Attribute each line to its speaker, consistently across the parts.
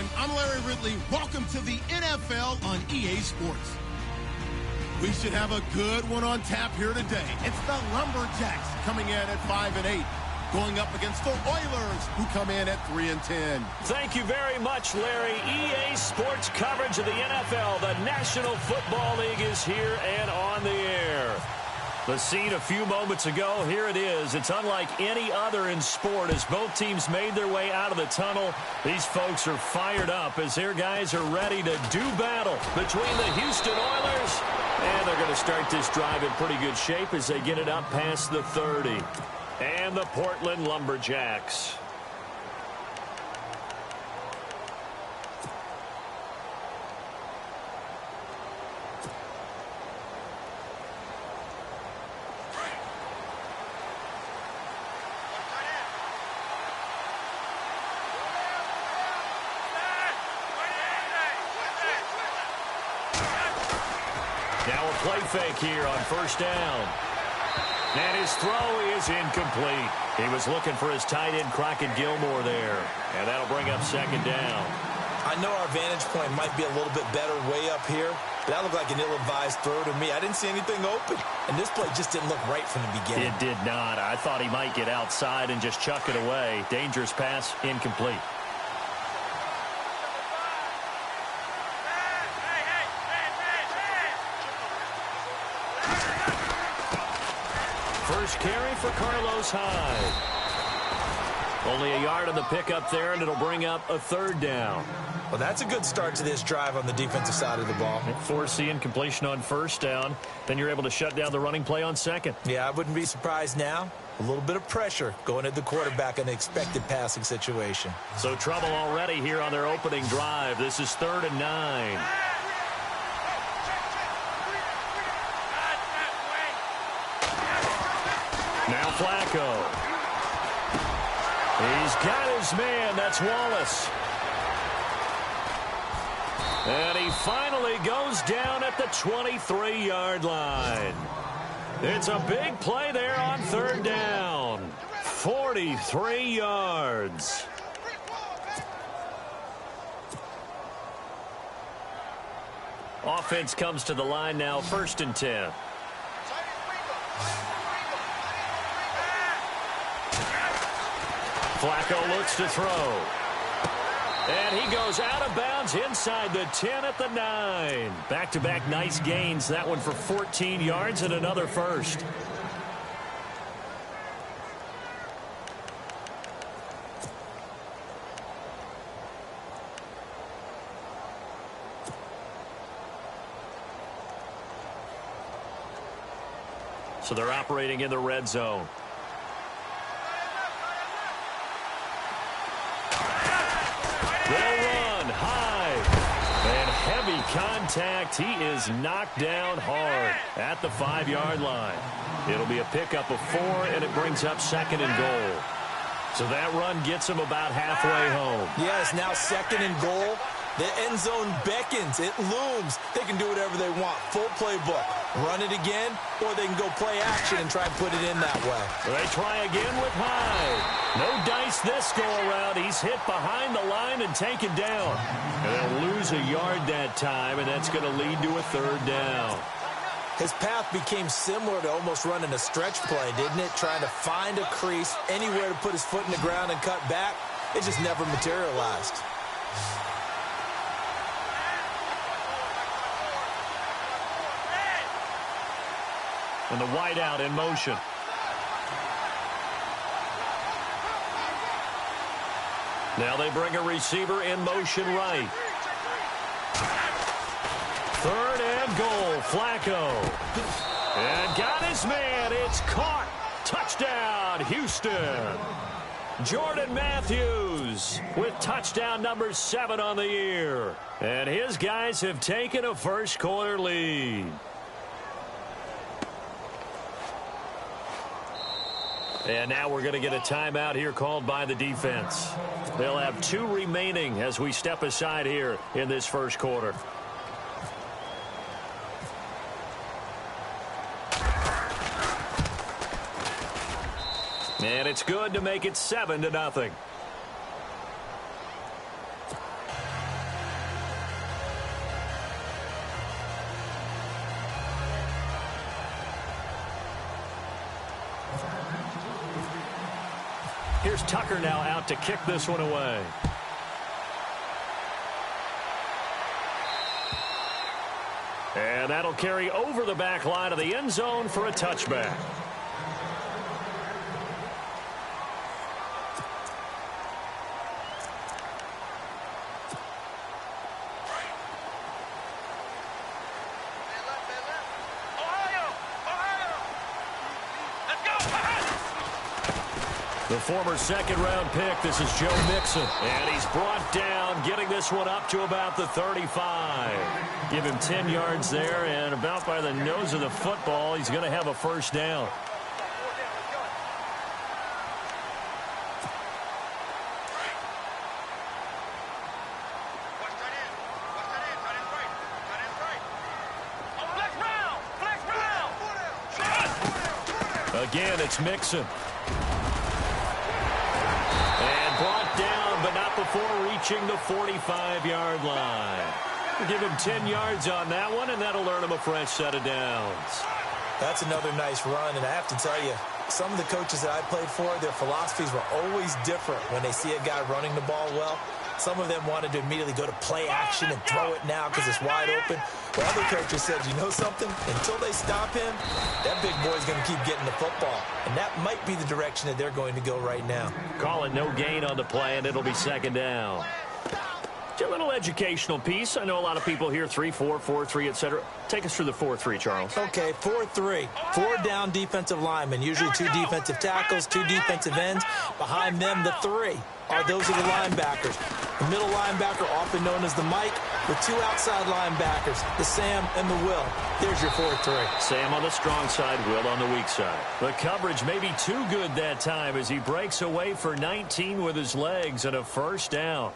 Speaker 1: everyone. I'm Larry Ridley. Welcome to the NFL on EA Sports. We should have a good one on tap here today. It's the Lumberjacks coming in at 5-8, going up against the Oilers, who come in at 3-10.
Speaker 2: Thank you very much, Larry. EA Sports coverage of the NFL. The National Football League is here and on the air. The scene a few moments ago, here it is. It's unlike any other in sport as both teams made their way out of the tunnel. These folks are fired up as their guys are ready to do battle between the Houston Oilers. And they're going to start this drive in pretty good shape as they get it up past the 30. And the Portland Lumberjacks. Now a play fake here on first down. And his throw is incomplete. He was looking for his tight end, Crockett Gilmore, there. And that'll bring up second down.
Speaker 3: I know our vantage point might be a little bit better way up here, but that looked like an ill-advised throw to me. I didn't see anything open, and this play just didn't look right from the beginning.
Speaker 2: It did not. I thought he might get outside and just chuck it away. Dangerous pass, incomplete. First carry for Carlos Hyde. Only a yard on the pickup there, and it'll bring up a third down.
Speaker 3: Well, that's a good start to this drive on the defensive side of the ball.
Speaker 2: Force the incompletion on first down. Then you're able to shut down the running play on second.
Speaker 3: Yeah, I wouldn't be surprised now. A little bit of pressure going at the quarterback in an expected passing situation.
Speaker 2: So trouble already here on their opening drive. This is 3rd and 9. Now Flacco. He's got his man. That's Wallace. And he finally goes down at the 23-yard line. It's a big play there on 3rd down. 43 yards. Offense comes to the line now, 1st and 10. Flacco looks to throw. And he goes out of bounds inside the 10 at the 9. Back-to-back nice gains. That one for 14 yards and another first. So they're operating in the red zone. They'll run high. And heavy contact. He is knocked down hard at the 5-yard line. It'll be a pickup of 4, and it brings up 2nd and goal. So that run gets him about halfway home.
Speaker 3: Yes, now 2nd and goal. The end zone beckons. It looms. They can do whatever they want. Full playbook. Run it again, or they can go play action and try and put it in that way.
Speaker 2: They try again with Hyde. No dice this go-around. He's hit behind the line and taken down. And they'll lose a yard that time, and that's going to lead to a 3rd down.
Speaker 3: His path became similar to almost running a stretch play, didn't it? Trying to find a crease, anywhere to put his foot in the ground and cut back. It just never materialized.
Speaker 2: And the wideout in motion. Now they bring a receiver in motion right. 3rd and goal, Flacco. And got his man. It's caught. Touchdown, Houston. Jordan Matthews with touchdown number 7 on the year. And his guys have taken a first-quarter lead. And now we're going to get a timeout here called by the defense. They'll have 2 remaining as we step aside here in this first quarter. And it's good to make it 7-0. Tucker now out to kick this one away. And that'll carry over the back line of the end zone for a touchback. The former second-round pick, this is Joe Mixon. And he's brought down, getting this one up to about the 35. Give him 10 yards there, and about by the nose of the football, he's going to have a first down. Again, it's Mixon. Brought down, but not before reaching the 45-yard line. We'll give him 10 yards on that one, and that'll earn him a fresh set of downs.
Speaker 3: That's another nice run, and I have to tell you, some of the coaches that I played for, their philosophies were always different when they see a guy running the ball well. Some of them wanted to immediately go to play action and throw it now because it's wide open. But other coaches said, you know something? Until they stop him, that big boy's going to keep getting the football. And that might be the direction that they're going to go right now.
Speaker 2: Call it no gain on the play, and it'll be second down. A little educational piece. I know a lot of people here, 3-4, 4-3, etc. Take us through the 4-3, Charles.
Speaker 3: Okay, 4-3. 4 down defensive linemen, usually 2 defensive tackles, 2 defensive ends. Behind them, the 3 those are the linebackers. The middle linebacker, often known as the Mike, with 2 outside linebackers, the Sam and the Will. There's your 4-3.
Speaker 2: Sam on the strong side, Will on the weak side. The coverage may be too good that time as he breaks away for 19 with his legs and a first down.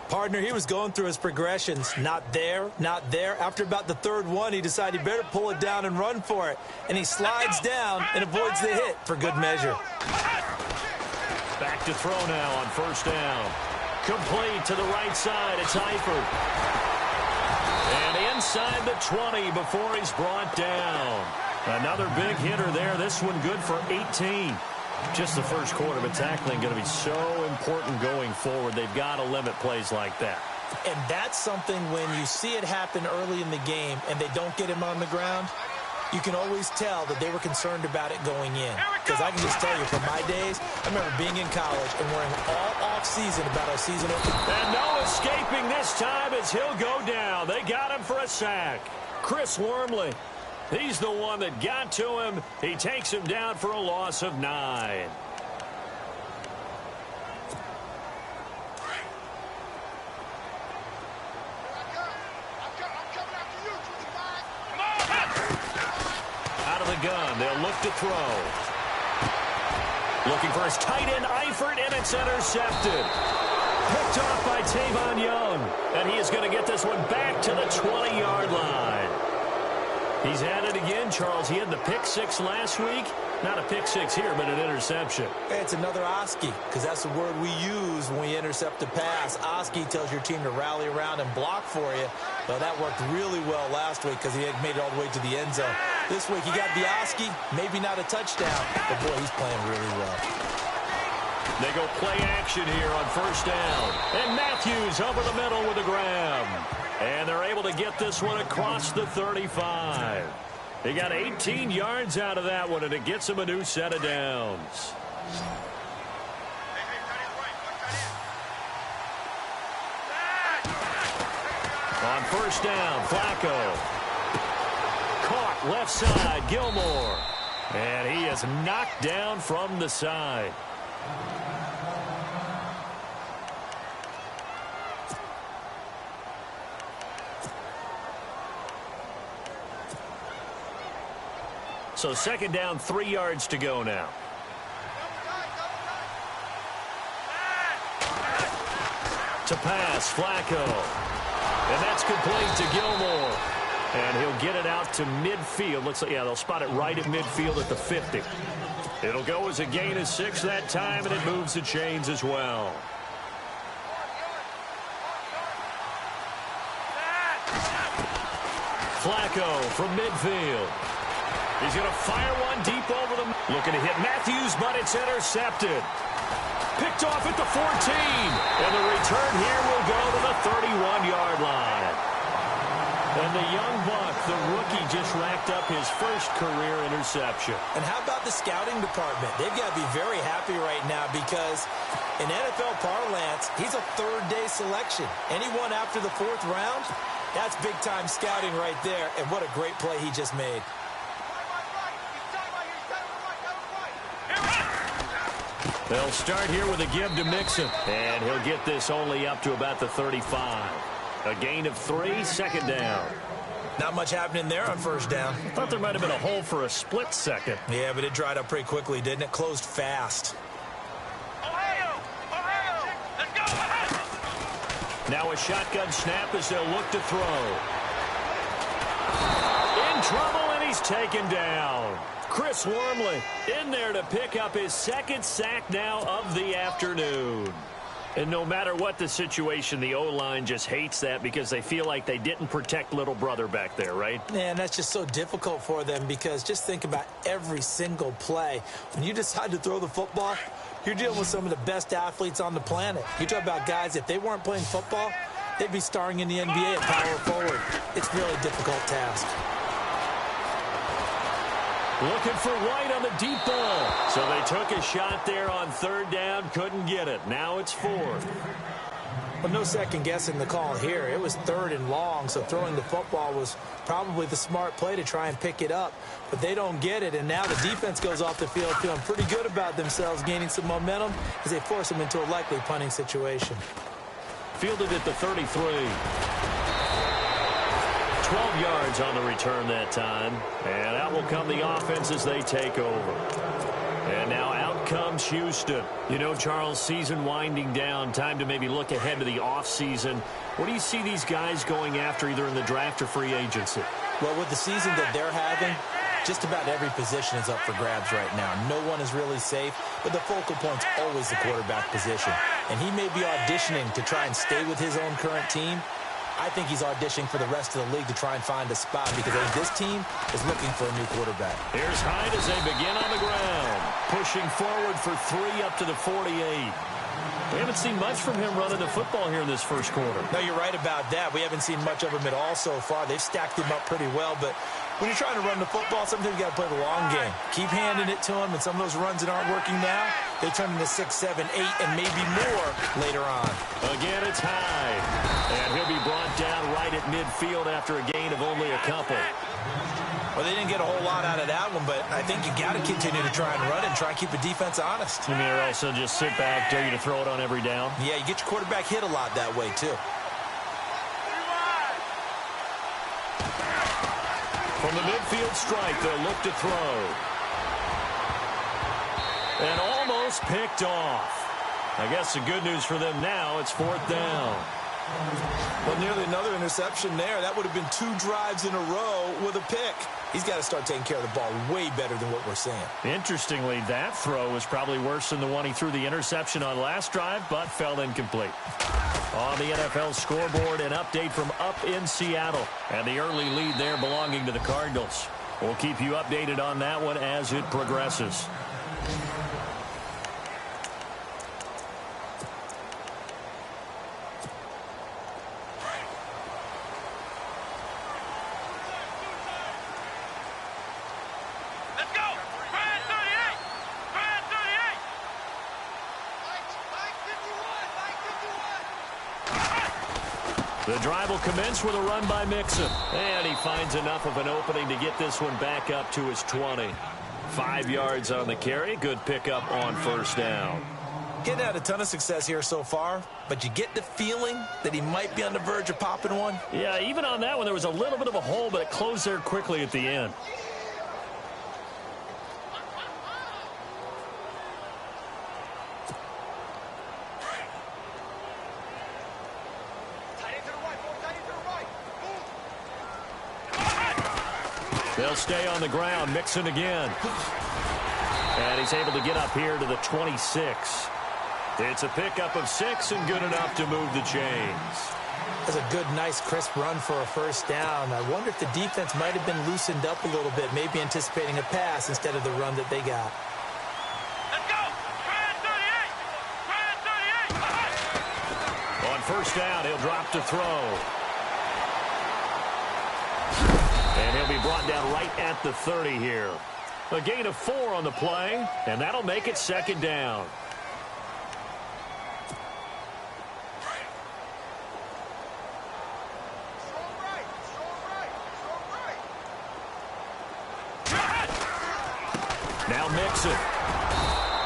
Speaker 3: Partner, he was going through his progressions. Not there, not there. After about the 3rd one, he decided he better pull it down and run for it. And he slides down and avoids the hit for good measure.
Speaker 2: Back to throw now on first down. Complete to the right side. It's Eifert. And inside the 20 before he's brought down. Another big hitter there. This one good for 18. Just the first quarter, but tackling going to be so important going forward. They've got to limit plays like that.
Speaker 3: And that's something when you see it happen early in the game and they don't get him on the ground, you can always tell that they were concerned about it going in. Because I can just tell you, from my days, I remember being in college and worrying all off-season about our season opener.
Speaker 2: And no escaping this time as he'll go down. They got him for a sack. Chris Wormley. He's the one that got to him. He takes him down for a loss of 9. Out of the gun, they'll look to throw. Looking for his tight end, Eifert, and it's intercepted. Picked off by Tavon Young. And he is going to get this one back to the 20-yard line. He's at it again, Charles. He had the pick 6 last week. Not a pick 6 here, but an interception.
Speaker 3: Hey, it's another Oski, because that's the word we use when we intercept a pass. Oski tells your team to rally around and block for you. But that worked really well last week because he had made it all the way to the end zone. This week he got the Oski, maybe not a touchdown, but boy, he's playing really well.
Speaker 2: They go play action here on first down. And Matthews over the middle with a grab. And they're able to get this one across the 35. They got 18 yards out of that one, and it gets them a new set of downs. On first down, Flacco. Caught left side, Gilmore. And he is knocked down from the side. So second down, 3 yards to go now. To pass, Flacco. And that's complete to Gilmore. And he'll get it out to midfield. Looks like, yeah, they'll spot it right at midfield at the 50. It'll go as a gain of 6 that time, and it moves the chains as well. Flacco from midfield. He's going to fire one deep over them. Looking to hit Matthews, but it's intercepted. Picked off at the 14. And the return here will go to the 31-yard line. And the young buck, the rookie, just racked up his first career interception.
Speaker 3: And how about the scouting department? They've got to be very happy right now because in NFL parlance, he's a third-day selection. Anyone after the 4th round, that's big-time scouting right there. And what a great play he just made.
Speaker 2: They'll start here with a give to Mixon. And he'll get this only up to about the 35. A gain of 3, 2nd down.
Speaker 3: Not much happening there on 1st down.
Speaker 2: Thought there might have been a hole for a split second.
Speaker 3: Yeah, but it dried up pretty quickly, didn't it? Closed fast.
Speaker 4: Ohio! Let's go! Ohio!
Speaker 2: Now a shotgun snap as they'll look to throw. In trouble, and he's taken down. Chris Wormley in there to pick up his 2nd sack now of the afternoon. And no matter what the situation, the O-line just hates that because they feel like they didn't protect little brother back there, right?
Speaker 3: Man, that's just so difficult for them because just think about every single play. When you decide to throw the football, you're dealing with some of the best athletes on the planet. You talk about guys, if they weren't playing football, they'd be starring in the NBA at power forward. It's a really difficult task.
Speaker 2: Looking for White on the deep ball. So they took a shot there on 3rd down, couldn't get it. Now it's 4th.
Speaker 3: Well, no second guessing the call here. It was 3rd and long, so throwing the football was probably the smart play to try and pick it up. But they don't get it, and now the defense goes off the field feeling pretty good about themselves, gaining some momentum as they force them into a likely punting situation.
Speaker 2: Fielded at the 33. 12 yards on the return that time. And out will come the offense as they take over. And now out comes Houston. You know, Charles, season winding down. Time to maybe look ahead to the offseason. What do you see these guys going after either in the draft or free agency?
Speaker 3: Well, with the season that they're having, just about every position is up for grabs right now. No one is really safe, but the focal point's always the quarterback position. And he may be auditioning to try and stay with his own current team. I think he's auditioning for the rest of the league to try and find a spot because I think this team is looking for a new quarterback.
Speaker 2: Here's Hyde as they begin on the ground. Pushing forward for 3 up to the 48. We haven't seen much from him running the football here in this first quarter.
Speaker 3: No, you're right about that. We haven't seen much of him at all so far. They've stacked him up pretty well, but when you're trying to run the football, sometimes you got to play the long game. Keep handing it to him, and some of those runs that aren't working now, they turn into 6, 7, 8, and maybe more later on.
Speaker 2: Again, it's Hyde. And he'll be brought down right at midfield after a gain of only a couple.
Speaker 3: Well, they didn't get a whole lot out of that one, but I think you got to continue to try and run it and try and keep the defense honest.
Speaker 2: You mean also just sit back, dare you to throw it on every down?
Speaker 3: Yeah, you get your quarterback hit a lot that way, too.
Speaker 2: From the midfield strike, they'll look to throw. And almost picked off. I guess the good news for them now, it's 4th down.
Speaker 3: Well, nearly another interception there. That would have been 2 drives in a row with a pick. He's got to start taking care of the ball way better than what we're seeing.
Speaker 2: Interestingly, that throw was probably worse than the one he threw the interception on last drive, but fell incomplete. On the NFL scoreboard, an update from up in Seattle. And the early lead there belonging to the Cardinals. We'll keep you updated on that one as it progresses. The drive will commence with a run by Mixon. And he finds enough of an opening to get this one back up to his 20. 5 yards on the carry. Good pickup on 1st down.
Speaker 3: Getting had a ton of success here so far, but you get the feeling that he might be on the verge of popping one.
Speaker 2: Yeah, even on that one, there was a little bit of a hole, but it closed there quickly at the end. They'll stay on the ground. Mixon again. And he's able to get up here to the 26. It's a pickup of 6 and good enough to move the chains.
Speaker 3: That's a good, nice, crisp run for a 1st down. I wonder if the defense might have been loosened up a little bit, maybe anticipating a pass instead of the run that they got.
Speaker 4: Let's go!
Speaker 2: first down. He'll drop to throw. And he'll be brought down right at the 30 here. A gain of 4 on the play, and that'll make it second down. Now Mixon.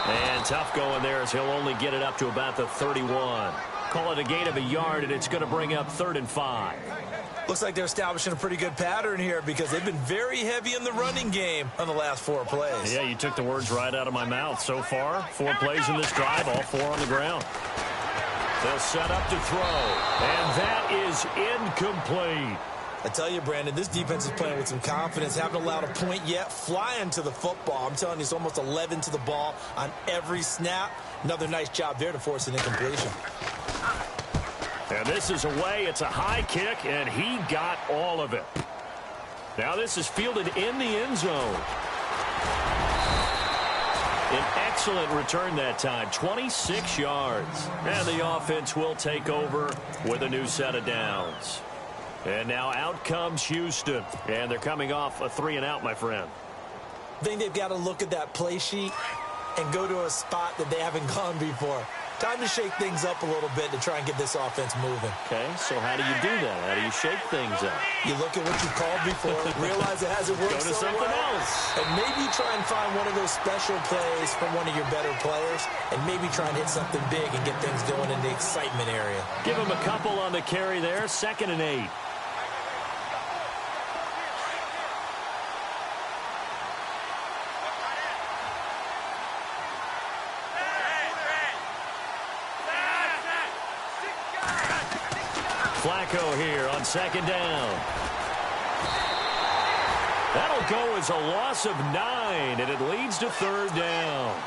Speaker 2: And tough going there as he'll only get it up to about the 31. Call it a gain of a yard, and it's going to bring up 3rd and 5.
Speaker 3: Looks like they're establishing a pretty good pattern here because they've been very heavy in the running game on the last 4 plays.
Speaker 2: Yeah, you took the words right out of my mouth. So far, 4 plays in this drive, all 4 on the ground. They'll set up to throw, and that is incomplete.
Speaker 3: I tell you, Brandon, this defense is playing with some confidence. Haven't allowed a point yet. Flying to the football. I'm telling you, it's almost 11 to the ball on every snap. Another nice job there to force an incompletion.
Speaker 2: And this is away. It's a high kick, and he got all of it. Now this is fielded in the end zone. An excellent return that time, 26 yards. And the offense will take over with a new set of downs. And now out comes Houston. And they're coming off a 3-and-out, my friend.
Speaker 3: I think they've got to look at that play sheet and go to a spot that they haven't gone before. Time to shake things up a little bit to try and get this offense moving.
Speaker 2: Okay, so how do you do that? How do you shake things up?
Speaker 3: You look at what you called before, realize it hasn't worked
Speaker 2: Go to
Speaker 3: so
Speaker 2: something
Speaker 3: well,
Speaker 2: else.
Speaker 3: and maybe try and find one of those special plays from one of your better players, and maybe try and hit something big and get things going in the excitement area.
Speaker 2: Give him a couple on the carry there, 2nd and 8. Flacco here on 2nd down. That'll go as a loss of 9, and it leads to 3rd down.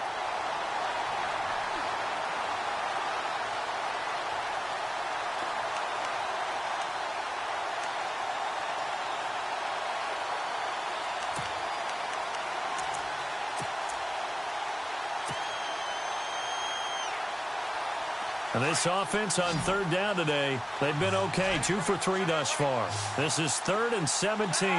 Speaker 2: And this offense on 3rd down today, they've been okay. 2 for 3 thus far. This is 3rd and 17.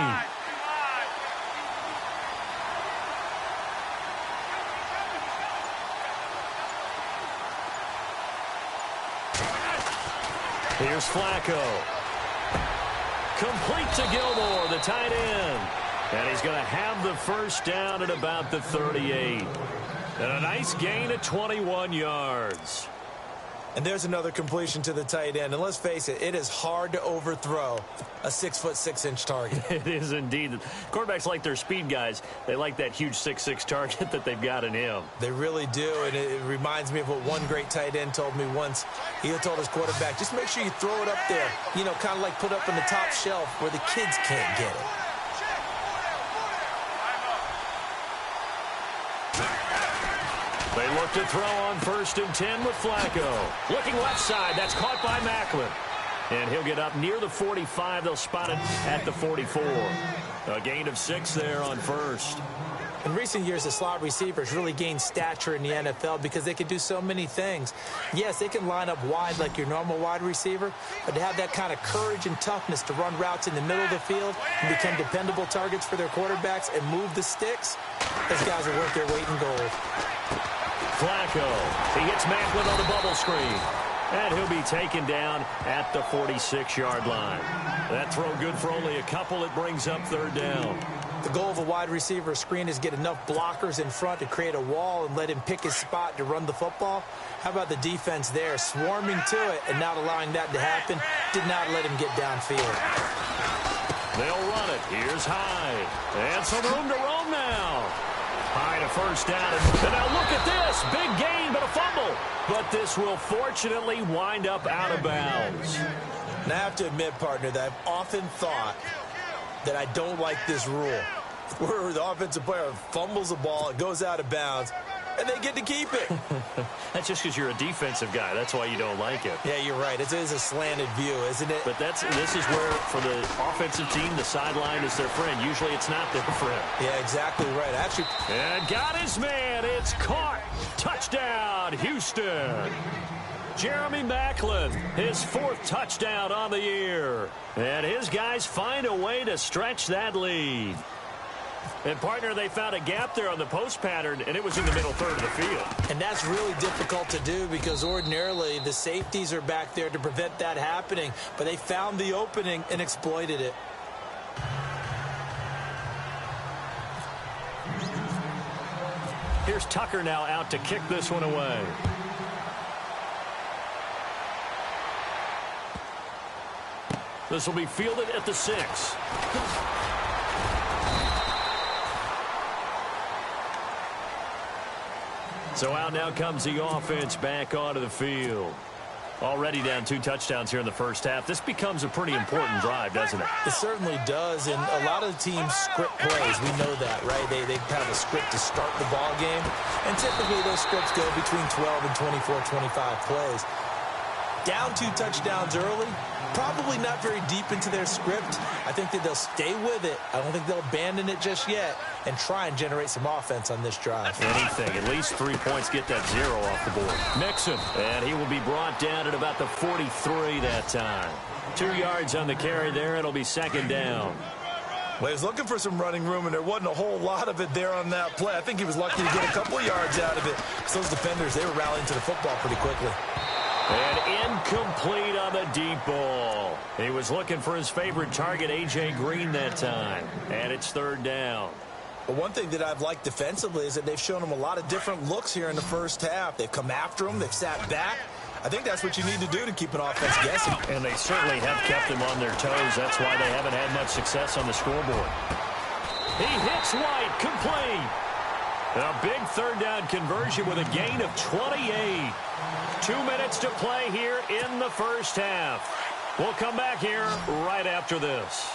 Speaker 2: Here's Flacco. Complete to Gilmore, the tight end. And he's going to have the first down at about the 38. And a nice gain of 21 yards.
Speaker 3: And there's another completion to the tight end. And let's face it, it is hard to overthrow a 6'6" target.
Speaker 2: It is indeed. Quarterbacks like their speed guys. They like that huge 6'6" target that they've got in him.
Speaker 3: They really do. And it reminds me of what one great tight end told me once. He told his quarterback, just make sure you throw it up there. You know, kind of like put up on the top shelf where the kids can't get it.
Speaker 2: They look to throw on 1st and 10 with Flacco. Looking left side. That's caught by Macklin. And he'll get up near the 45. They'll spot it at the 44. A gain of 6 there on 1st.
Speaker 3: In recent years, the slot receivers really gained stature in the NFL because they can do so many things. Yes, they can line up wide like your normal wide receiver, but to have that kind of courage and toughness to run routes in the middle of the field and become dependable targets for their quarterbacks and move the sticks, those guys are worth their weight in gold.
Speaker 2: Flacco. He hits Macklin on the bubble screen. And he'll be taken down at the 46-yard line. That throw good for only a couple. It brings up 3rd down.
Speaker 3: The goal of a wide receiver screen is get enough blockers in front to create a wall and let him pick his spot to run the football. How about the defense there, swarming to it and not allowing that to happen? Did not let him get downfield.
Speaker 2: They'll run it. Here's Hyde. And some room to roam now. Hyde a first down. And now look at this. Big gain, but a fumble. But this will fortunately wind up out of bounds.
Speaker 3: And I have to admit, partner, that I've often thought that I don't like this rule, where the offensive player fumbles the ball, it goes out of bounds, and they get to keep it.
Speaker 2: That's just because you're a defensive guy. That's why you don't like it.
Speaker 3: Yeah, you're right. It is a slanted view, isn't it?
Speaker 2: But this is where, for the offensive team, the sideline is their friend. Usually it's not their friend.
Speaker 3: Yeah, exactly right. Actually,
Speaker 2: and got his man. It's caught. Touchdown, Houston. Jeremy Maclin, his 4th touchdown on the year. And his guys find a way to stretch that lead. And, partner, they found a gap there on the post pattern, and it was in the middle third of the field.
Speaker 3: And that's really difficult to do because ordinarily the safeties are back there to prevent that happening. But they found the opening and exploited it.
Speaker 2: Here's Tucker now out to kick this one away. This will be fielded at the 6. So out now comes the offense back onto the field. Already down 2 touchdowns here in the first half. This becomes a pretty important drive, doesn't it?
Speaker 3: It certainly does, and a lot of the teams script plays. We know that, right? They have a script to start the ball game, and typically those scripts go between 12 and 24, 25 plays. Down 2 touchdowns early, probably not very deep into their script. I think that they'll stay with it. I don't think they'll abandon it just yet and try and generate some offense on this drive.
Speaker 2: Anything. At least 3 points, get that 0 off the board. Mixon, and he will be brought down at about the 43 that time. 2 yards on the carry there. It'll be 2nd down.
Speaker 3: Well, he was looking for some running room, and there wasn't a whole lot of it there on that play. I think he was lucky to get a couple yards out of it. So those defenders, they were rallying to the football pretty quickly.
Speaker 2: And incomplete on the deep ball. He was looking for his favorite target, A.J. Green, that time. And it's 3rd down.
Speaker 3: But one thing that I've liked defensively is that they've shown him a lot of different looks here in the first half. They've come after him. They've sat back. I think that's what you need to do to keep an offense guessing.
Speaker 2: And they certainly have kept them on their toes. That's why they haven't had much success on the scoreboard. He hits White, complete. A big 3rd down conversion with a gain of 28. 2 minutes to play here in the first half. We'll come back here right after this.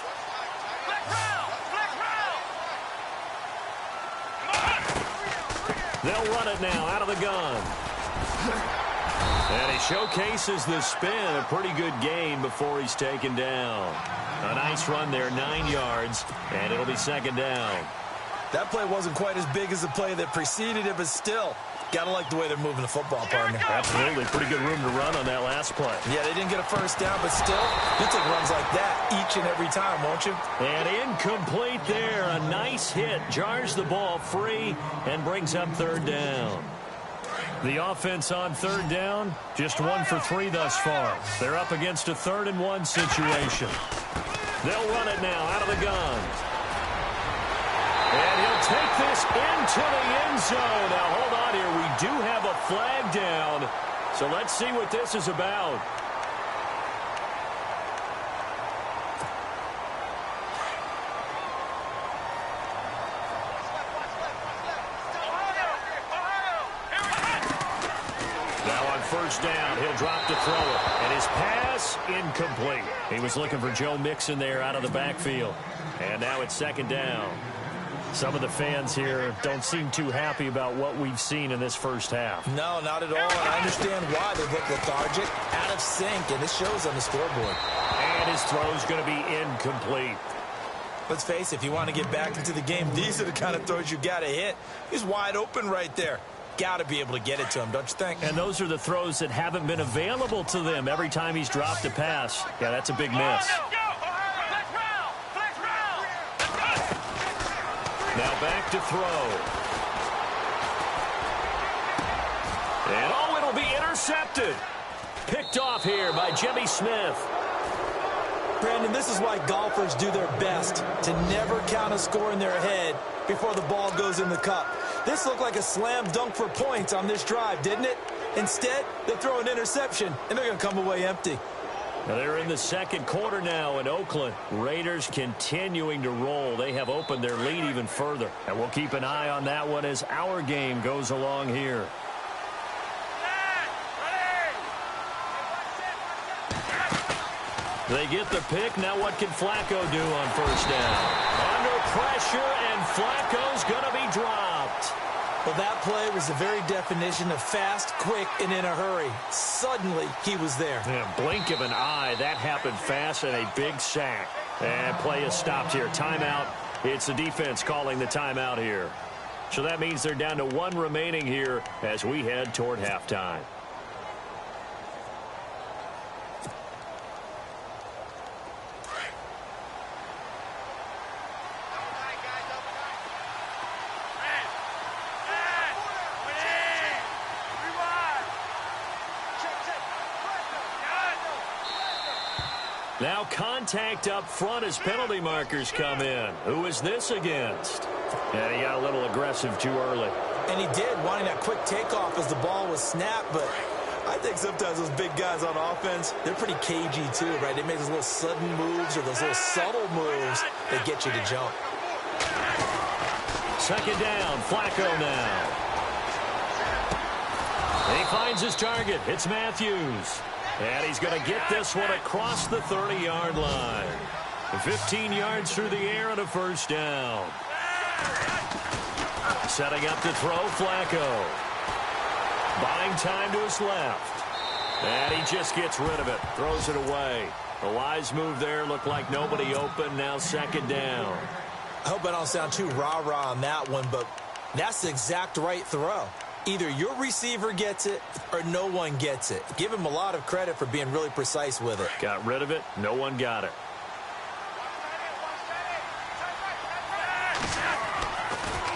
Speaker 2: They'll run it now out of the gun. And he showcases the spin. A pretty good gain before he's taken down. A nice run there, 9 yards, and it'll be 2nd down.
Speaker 3: That play wasn't quite as big as the play that preceded it, but still, got to like the way they're moving the football, partner.
Speaker 2: Absolutely. Pretty good room to run on that last play.
Speaker 3: Yeah, they didn't get a 1st down, but still, you'll take runs like that each and every time, won't you?
Speaker 2: And incomplete there. A nice hit. Jars the ball free and brings up 3rd down. The offense on 3rd down, just 1 for 3 thus far. They're up against a 3rd and 1 situation. They'll run it now out of the gun. And he'll take this into the end zone. Now, hold on here. We do have a flag down. So let's see what this is about. Now on 1st down, he'll drop to throw it. And his pass, incomplete. He was looking for Joe Mixon there out of the backfield. And now it's 2nd down. Some of the fans here don't seem too happy about what we've seen in this first half.
Speaker 3: No, not at all. And I understand why they look lethargic, out of sync, and this shows on the scoreboard.
Speaker 2: And his throw's going to be incomplete.
Speaker 3: Let's face it, if you want to get back into the game, these are the kind of throws you got to hit. He's wide open right there. Got to be able to get it to him, don't you think?
Speaker 2: And those are the throws that haven't been available to them every time he's dropped a pass. Yeah, that's a big miss. Now back to throw. And oh, it'll be intercepted. Picked off here by Jimmy Smith.
Speaker 3: Brandon, this is why golfers do their best to never count a score in their head before the ball goes in the cup. This looked like a slam dunk for points on this drive, didn't it? Instead, they throw an interception, and they're going to come away empty.
Speaker 2: Now they're in the 2nd quarter now in Oakland. Raiders continuing to roll. They have opened their lead even further. And we'll keep an eye on that one as our game goes along here. They get the pick. Now what can Flacco do on 1st down? Under pressure, and Flacco's going to be dropped.
Speaker 3: Well, that play was the very definition of fast, quick, and in a hurry. Suddenly, he was there.
Speaker 2: Yeah, blink of an eye. That happened fast and a big sack. And play is stopped here. Timeout. It's the defense calling the timeout here. So that means they're down to 1 remaining here as we head toward halftime. Now contact up front as penalty markers come in. Who is this against? And he got a little aggressive too early.
Speaker 3: And he did, wanting that quick takeoff as the ball was snapped, but I think sometimes those big guys on offense, they're pretty cagey too, right? They make those little sudden moves or those little subtle moves that get you to jump.
Speaker 2: Second down, Flacco now. He finds his target. It's Matthews. And he's going to get this one across the 30-yard line. 15 yards through the air and a first down. Setting up to throw, Flacco. Buying time to his left. And he just gets rid of it. Throws it away. A wise move there. Looked like nobody open. Now second down.
Speaker 3: I hope I don't sound too rah-rah on that one, but that's the exact right throw. Either your receiver gets it or no one gets it. Give him a lot of credit for being really precise with it.
Speaker 2: Got rid of it. No one got it.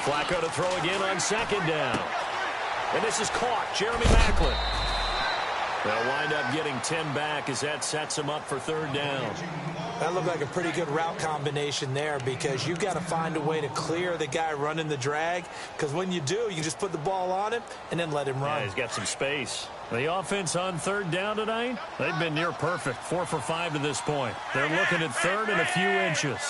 Speaker 2: Flacco to throw again on second down. And this is caught. Jeremy Maclin. They'll wind up getting 10 back as that sets him up for third down.
Speaker 3: That looked like a pretty good route combination there because you've got to find a way to clear the guy running the drag, because when you do, you just put the ball on him and then let him run.
Speaker 2: Yeah, he's got some space. The offense on third down tonight, they've been near perfect. 4 for 5 to this point. They're looking at third and a few inches.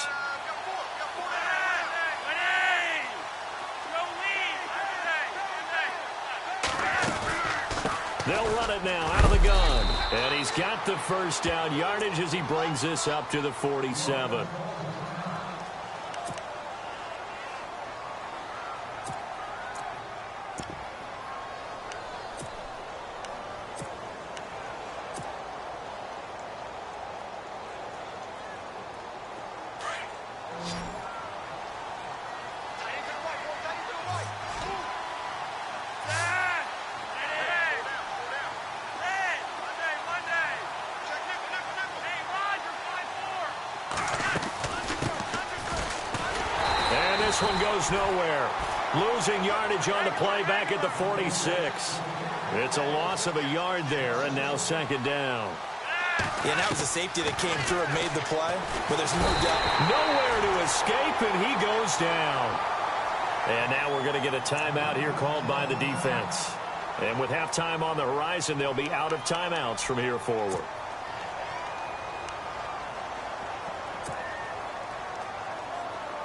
Speaker 2: They'll run it now out of the gun. And he's got the first down yardage as he brings this up to the 47. This one goes nowhere. Losing yardage on the play back at the 46. It's a loss of a yard there, and now second down.
Speaker 3: Yeah, that was a safety that came through and made the play, but there's no doubt.
Speaker 2: Nowhere to escape, and he goes down. And now we're going to get a timeout here called by the defense. And with halftime on the horizon, they'll be out of timeouts from here forward.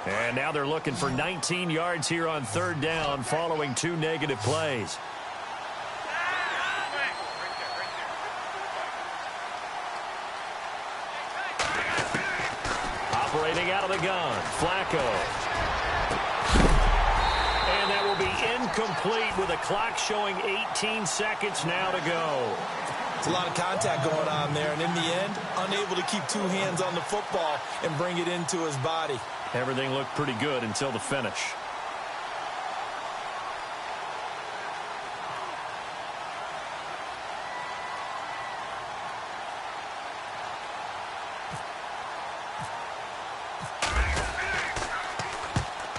Speaker 2: And now they're looking for 19 yards here on third down following 2 negative plays. Operating out of the gun, Flacco. And that will be incomplete with a clock showing 18 seconds now to go.
Speaker 3: It's a lot of contact going on there, and in the end, unable to keep 2 hands on the football and bring it into his body.
Speaker 2: Everything looked pretty good until the finish.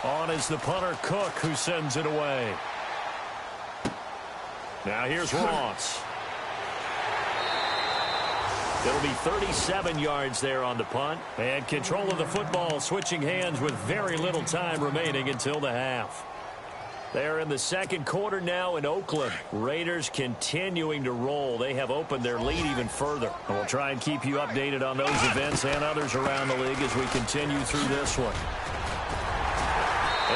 Speaker 2: On is the punter, Cook, who sends it away. Now here's Ross. It'll be 37 yards there on the punt. And control of the football switching hands with very little time remaining until the half. They're in the second quarter now in Oakland. Raiders continuing to roll. They have opened their lead even further. And we'll try and keep you updated on those events and others around the league as we continue through this one.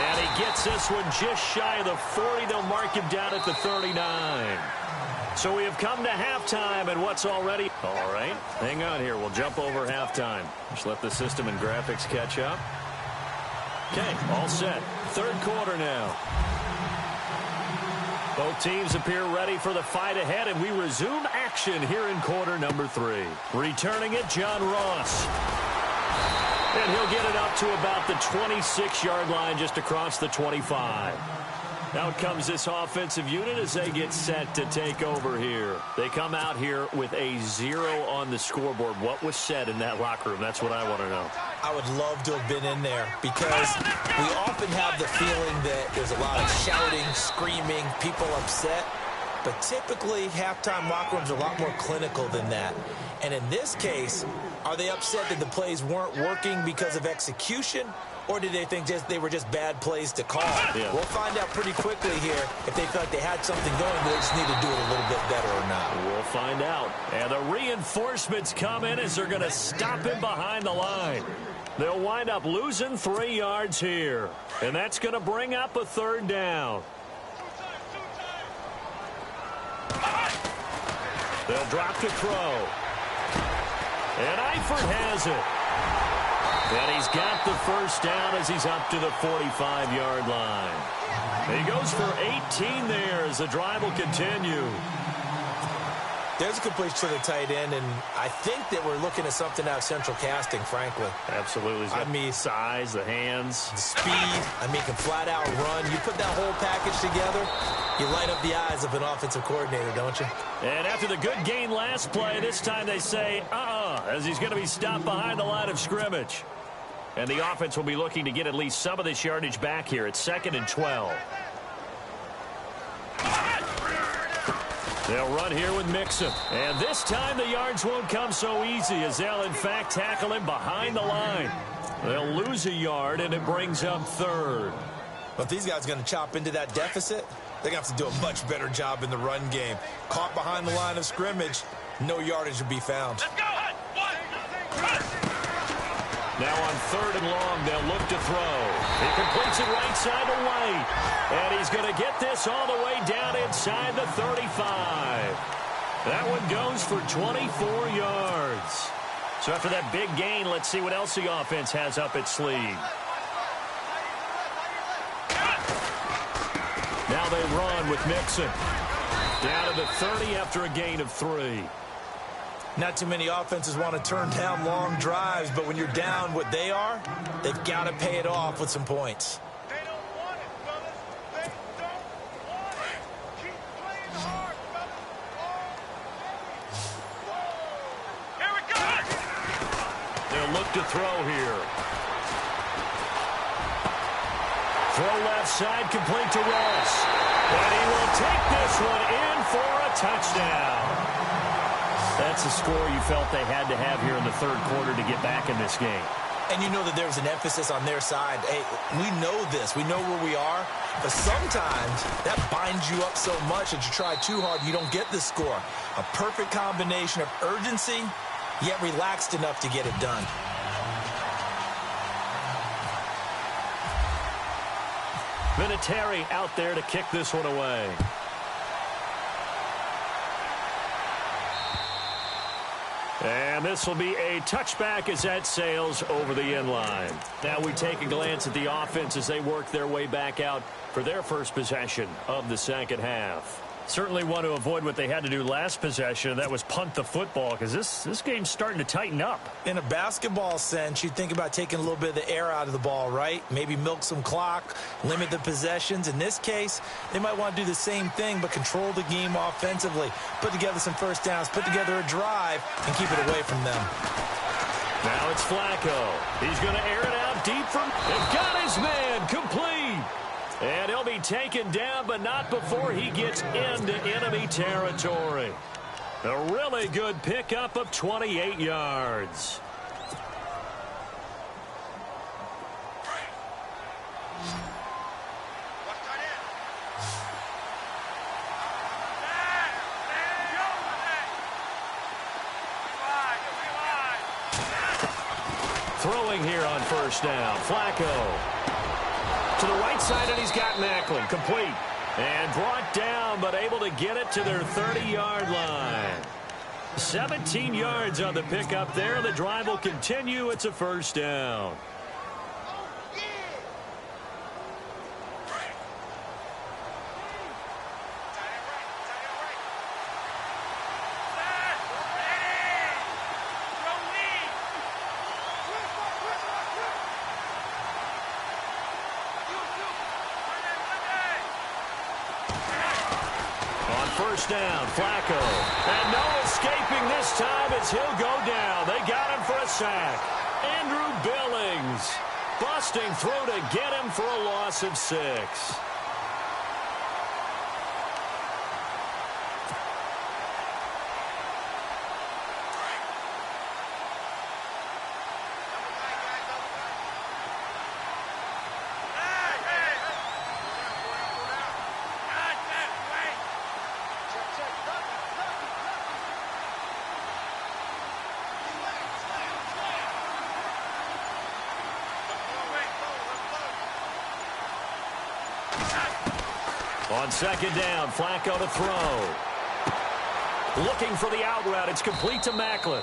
Speaker 2: And he gets this one just shy of the 40. They'll mark him down at the 39. So we have come to halftime, and what's already... All right, hang on here. We'll jump over halftime. Just let the system and graphics catch up. Okay, all set. Third quarter now. Both teams appear ready for the fight ahead, and we resume action here in quarter number 3. Returning it, John Ross. And he'll get it up to about the 26-yard line just across the 25. Out comes this offensive unit as they get set to take over here. They come out here with a 0 on the scoreboard. What was said in that locker room? That's what I want to know.
Speaker 3: I would love to have been in there because we often have the feeling that there's a lot of shouting, screaming, people upset. But typically, halftime locker rooms are a lot more clinical than that. And in this case, Are they upset that the plays weren't working because of execution? Or did they think they were just bad plays to call?
Speaker 2: Yeah.
Speaker 3: We'll find out pretty quickly here if they felt like they had something going, but they just need to do it a little bit better or not.
Speaker 2: We'll find out. And the reinforcements come in as they're going to stop him behind the line. They'll wind up losing 3 yards here. And that's going to bring up a 3rd down. They'll drop to throw. And Eifert has it. And he's got the 1st down as he's up to the 45-yard line. He goes for 18 there as the drive will continue.
Speaker 3: There's a completion to the tight end, and I think that we're looking at something out of central casting, frankly.
Speaker 2: Absolutely.
Speaker 3: I mean,
Speaker 2: size, the hands.
Speaker 3: the speed. I mean, can flat out run. You put that whole package together, you light up the eyes of an offensive coordinator, don't you?
Speaker 2: And after the good gain last play, this time they say, as he's going to be stopped behind the line of scrimmage. And the offense will be looking to get at least some of this yardage back here. It's 2nd and 12. They'll run here with Mixon. And this time the yards won't come so easy as they'll, in fact, tackle him behind the line. They'll lose a yard, and it brings up 3rd.
Speaker 3: But if these guys are going to chop into that deficit, they're going to have to do a much better job in the run game. Caught behind the line of scrimmage, no yardage will be found.
Speaker 4: Let's go.
Speaker 2: Now on 3rd and long, they'll look to throw. He completes it right side to White. And he's going to get this all the way down inside the 35. That one goes for 24 yards. So after that big gain, let's see what else the offense has up its sleeve. Now they run with Mixon. Down to the 30 after a gain of 3.
Speaker 3: Not too many offenses want to turn down long drives, but when you're down what they are, they've got to pay it off with some points.
Speaker 4: They don't want it, fellas. They don't want it. Keep playing hard, fellas. Here we go.
Speaker 2: They'll look to throw here. Throw left side, complete to Ross. And he will take this one in for a touchdown. That's a score you felt they had to have here in the 3rd quarter to get back in this game.
Speaker 3: And you know that there was an emphasis on their side. Hey, we know this. We know where we are. But sometimes that binds you up so much that you try too hard, you don't get the score. A perfect combination of urgency, yet relaxed enough to get it done.
Speaker 2: Vinatieri out there to kick this one away. And this will be a touchback as that sails over the end line. Now we take a glance at the offense as they work their way back out for their first possession of the 2nd half. Certainly want to avoid what they had to do last possession, and that was punt the football, because this game's starting to tighten up.
Speaker 3: In a basketball sense, you think about taking a little bit of the air out of the ball, right? Maybe milk some clock, limit the possessions. In this case, they might want to do the same thing, but control the game offensively. Put together some 1st downs, put together a drive, and keep it away from them.
Speaker 2: Now it's Flacco. He's going to air it out deep from... They've got his man complete. And he'll be taken down, but not before he gets into enemy territory. A really good pickup of 28 yards. Throwing here on 1st down. Flacco. To the right side, and he's got Macklin. Complete. And brought down, but able to get it to their 30-yard line. 17 yards on the pickup there. The drive will continue. It's a 1st down. First down, Flacco. And no escaping this time as he'll go down. They got him for a sack. Andrew Billings busting through to get him for a loss of 6. On second down, Flacco to throw. Looking for the out route. It's complete to Macklin.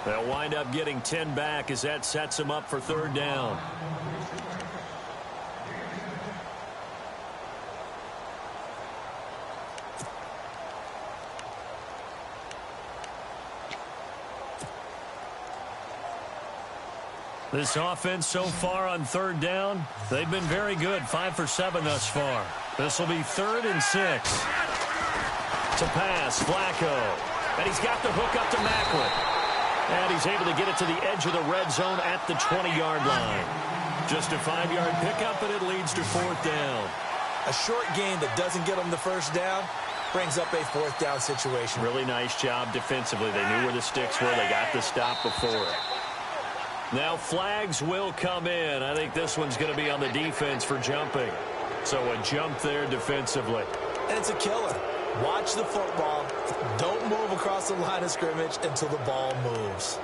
Speaker 2: They'll wind up getting 10 back as that sets them up for third down. This offense so far on third down, they've been very good. 5 for 7 thus far. This will be 3rd and 6. To pass, Flacco. And he's got the hook up to Macklin. And he's able to get it to the edge of the red zone at the 20-yard line. Just a 5-yard pickup, and it leads to 4th down.
Speaker 3: A short gain that doesn't get them the first down brings up a 4th down situation.
Speaker 2: Really nice job defensively. They knew where the sticks were. They got the stop before it. Now flags will come in. I think this one's going to be on the defense for jumping. So a jump there defensively.
Speaker 3: And it's a killer. Watch the football. Don't move across the line of scrimmage until the ball moves.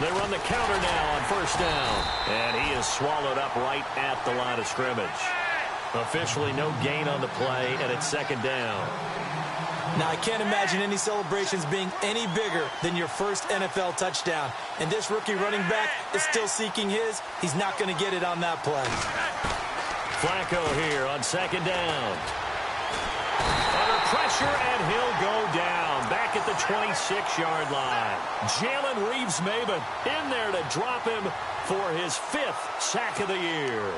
Speaker 2: They run the counter now on first down. And he is swallowed up right at the line of scrimmage. Officially no gain on the play, and it's second down.
Speaker 3: Now, I can't imagine any celebrations being any bigger than your first NFL touchdown. And this rookie running back is still seeking his. He's not going to get it on that play.
Speaker 2: Flacco here on second down. Under pressure, and he'll go down. Back at the 26-yard line. Jalen Reeves-Maybin in there to drop him for his 5th sack of the year.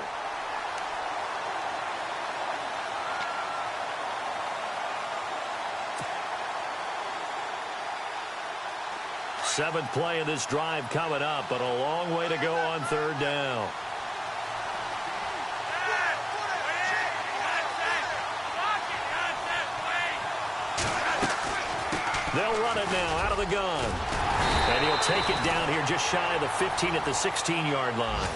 Speaker 2: Seventh play of this drive coming up, but a long way to go on third down. They'll run it now out of the gun. And he'll take it down here just shy of the 15 at the 16-yard line.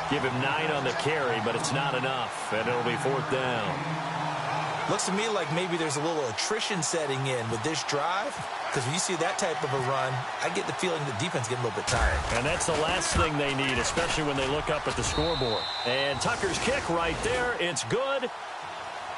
Speaker 2: Give him 9 on the carry, but it's not enough, and it'll be 4th down.
Speaker 3: Looks to me like maybe there's a little attrition setting in with this drive, because when you see that type of a run, I get the feeling the defense getting a little bit tired.
Speaker 2: And that's the last thing they need, especially when they look up at the scoreboard. And Tucker's kick right there. It's good.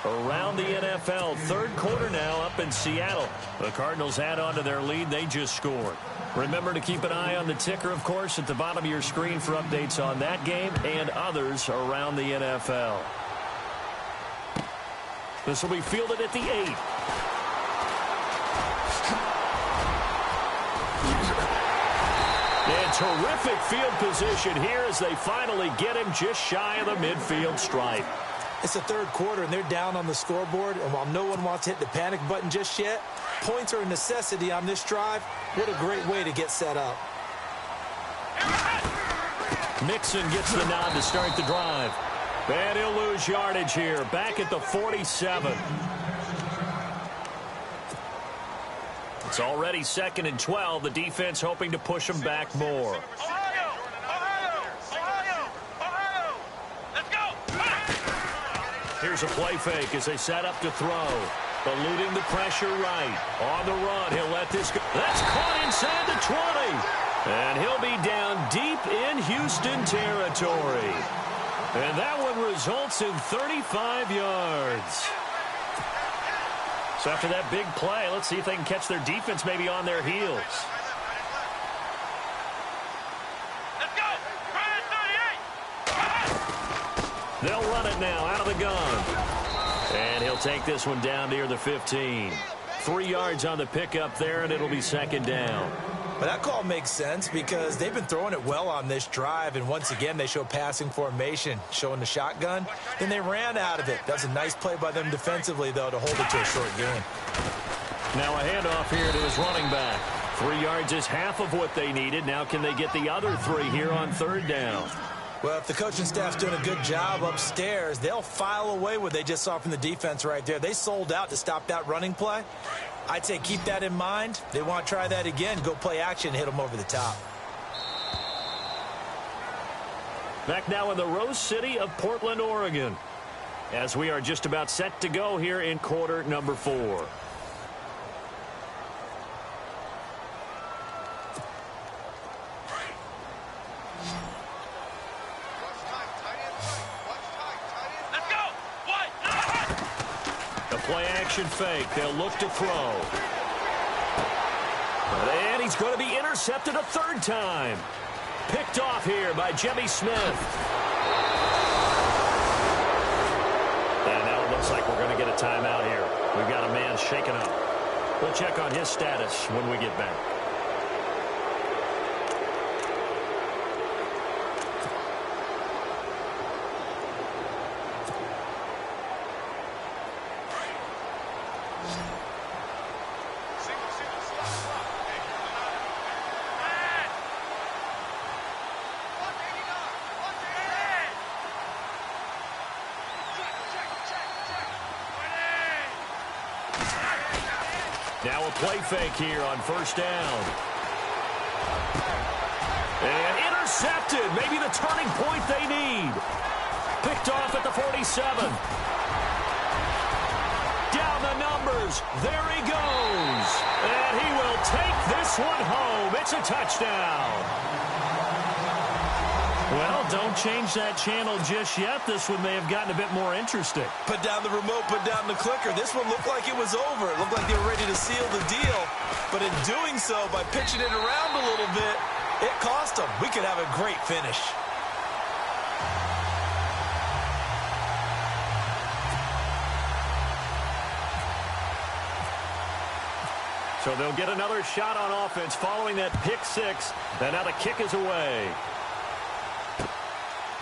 Speaker 2: Around the NFL, third quarter now up in Seattle. The Cardinals add on to their lead. They just scored. Remember to keep an eye on the ticker, of course, at the bottom of your screen for updates on that game and others around the NFL. This will be fielded at the 8. And terrific field position here as they finally get him just shy of the midfield stripe.
Speaker 3: It's the third quarter, and they're down on the scoreboard. And while no one wants to hit the panic button just yet, points are a necessity on this drive. What a great way to get set up.
Speaker 2: Mixon gets the nod to start the drive. And he'll lose yardage here. Back at the 47. It's already 2nd and 12. The defense hoping to push them back more. Here's a play fake as they set up to throw. Eluding the pressure right. On the run, he'll let this go. That's caught inside the 20. And he'll be down deep in Houston territory. And that one results in 35 yards. So after that big play, let's see if they can catch their defense maybe on their heels. They'll run it now out of the gun. And he'll take this one down near the 15. 3 yards on the pickup there, and it'll be second down.
Speaker 3: But that call makes sense because they've been throwing it well on this drive, and once again they show passing formation, showing the shotgun. Then they ran out of it. That's a nice play by them defensively, though, to hold it to a short gain.
Speaker 2: Now a handoff here to his running back. 3 yards is half of what they needed. Now can they get the other 3 here on third down?
Speaker 3: Well, if the coaching staff's doing a good job upstairs, they'll file away what they just saw from the defense right there. They sold out to stop that running play. I'd say keep that in mind. They want to try that again, go play action, and hit them over the top.
Speaker 2: Back now in the Rose City of Portland, Oregon, as we are just about set to go here in quarter number 4. Play-action fake. They'll look to throw. And he's going to be intercepted a third time. Picked off here by Jimmy Smith. And now it looks like we're going to get a timeout here. We've got a man shaken up. We'll check on his status when we get back. Now a play fake here on first down. And intercepted. Maybe the turning point they need. Picked off at the 47. Down the numbers. There he goes. And he will take this one home. It's a touchdown. Well, don't change that channel just yet. This one may have gotten a bit more interesting.
Speaker 3: Put down the remote, put down the clicker. This one looked like it was over. It looked like they were ready to seal the deal. But in doing so, by pitching it around a little bit, it cost them. We could have a great finish.
Speaker 2: So they'll get another shot on offense following that pick six. And now the kick is away.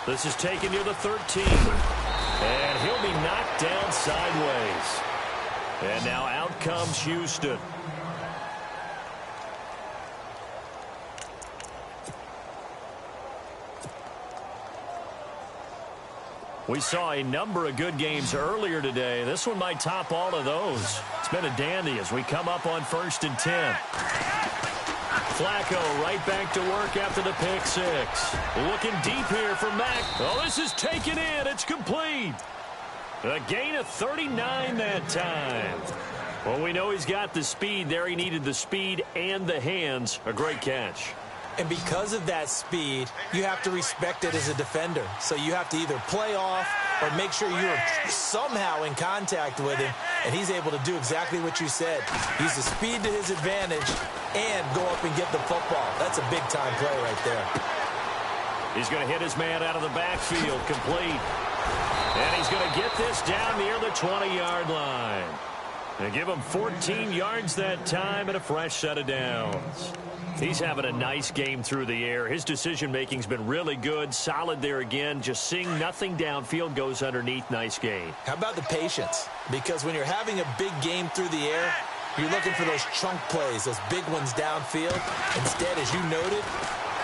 Speaker 2: This is taken near the 13. And he'll be knocked down sideways. And now out comes Houston. We saw a number of good games earlier today. This one might top all of those. It's been a dandy as we come up on 1st and 10. Flacco right back to work after the pick six. Looking deep here for Mack. Oh, this is taken in. It's complete. A gain of 39 that time. Well, we know he's got the speed there. He needed the speed and the hands. A great catch.
Speaker 3: And because of that speed, you have to respect it as a defender. So you have to either play off or make sure you're somehow in contact with him, and he's able to do exactly what you said. Use the speed to his advantage and go up and get the football. That's a big-time play right there.
Speaker 2: He's going to hit his man out of the backfield, complete. And he's going to get this down near the 20-yard line. They give him 14 yards that time and a fresh set of downs. He's having a nice game through the air. His decision-making's been really good, solid there again. Just seeing nothing downfield, goes underneath. Nice gain.
Speaker 3: How about the patience? Because when you're having a big game through the air, you're looking for those chunk plays, those big ones downfield. Instead, as you noted,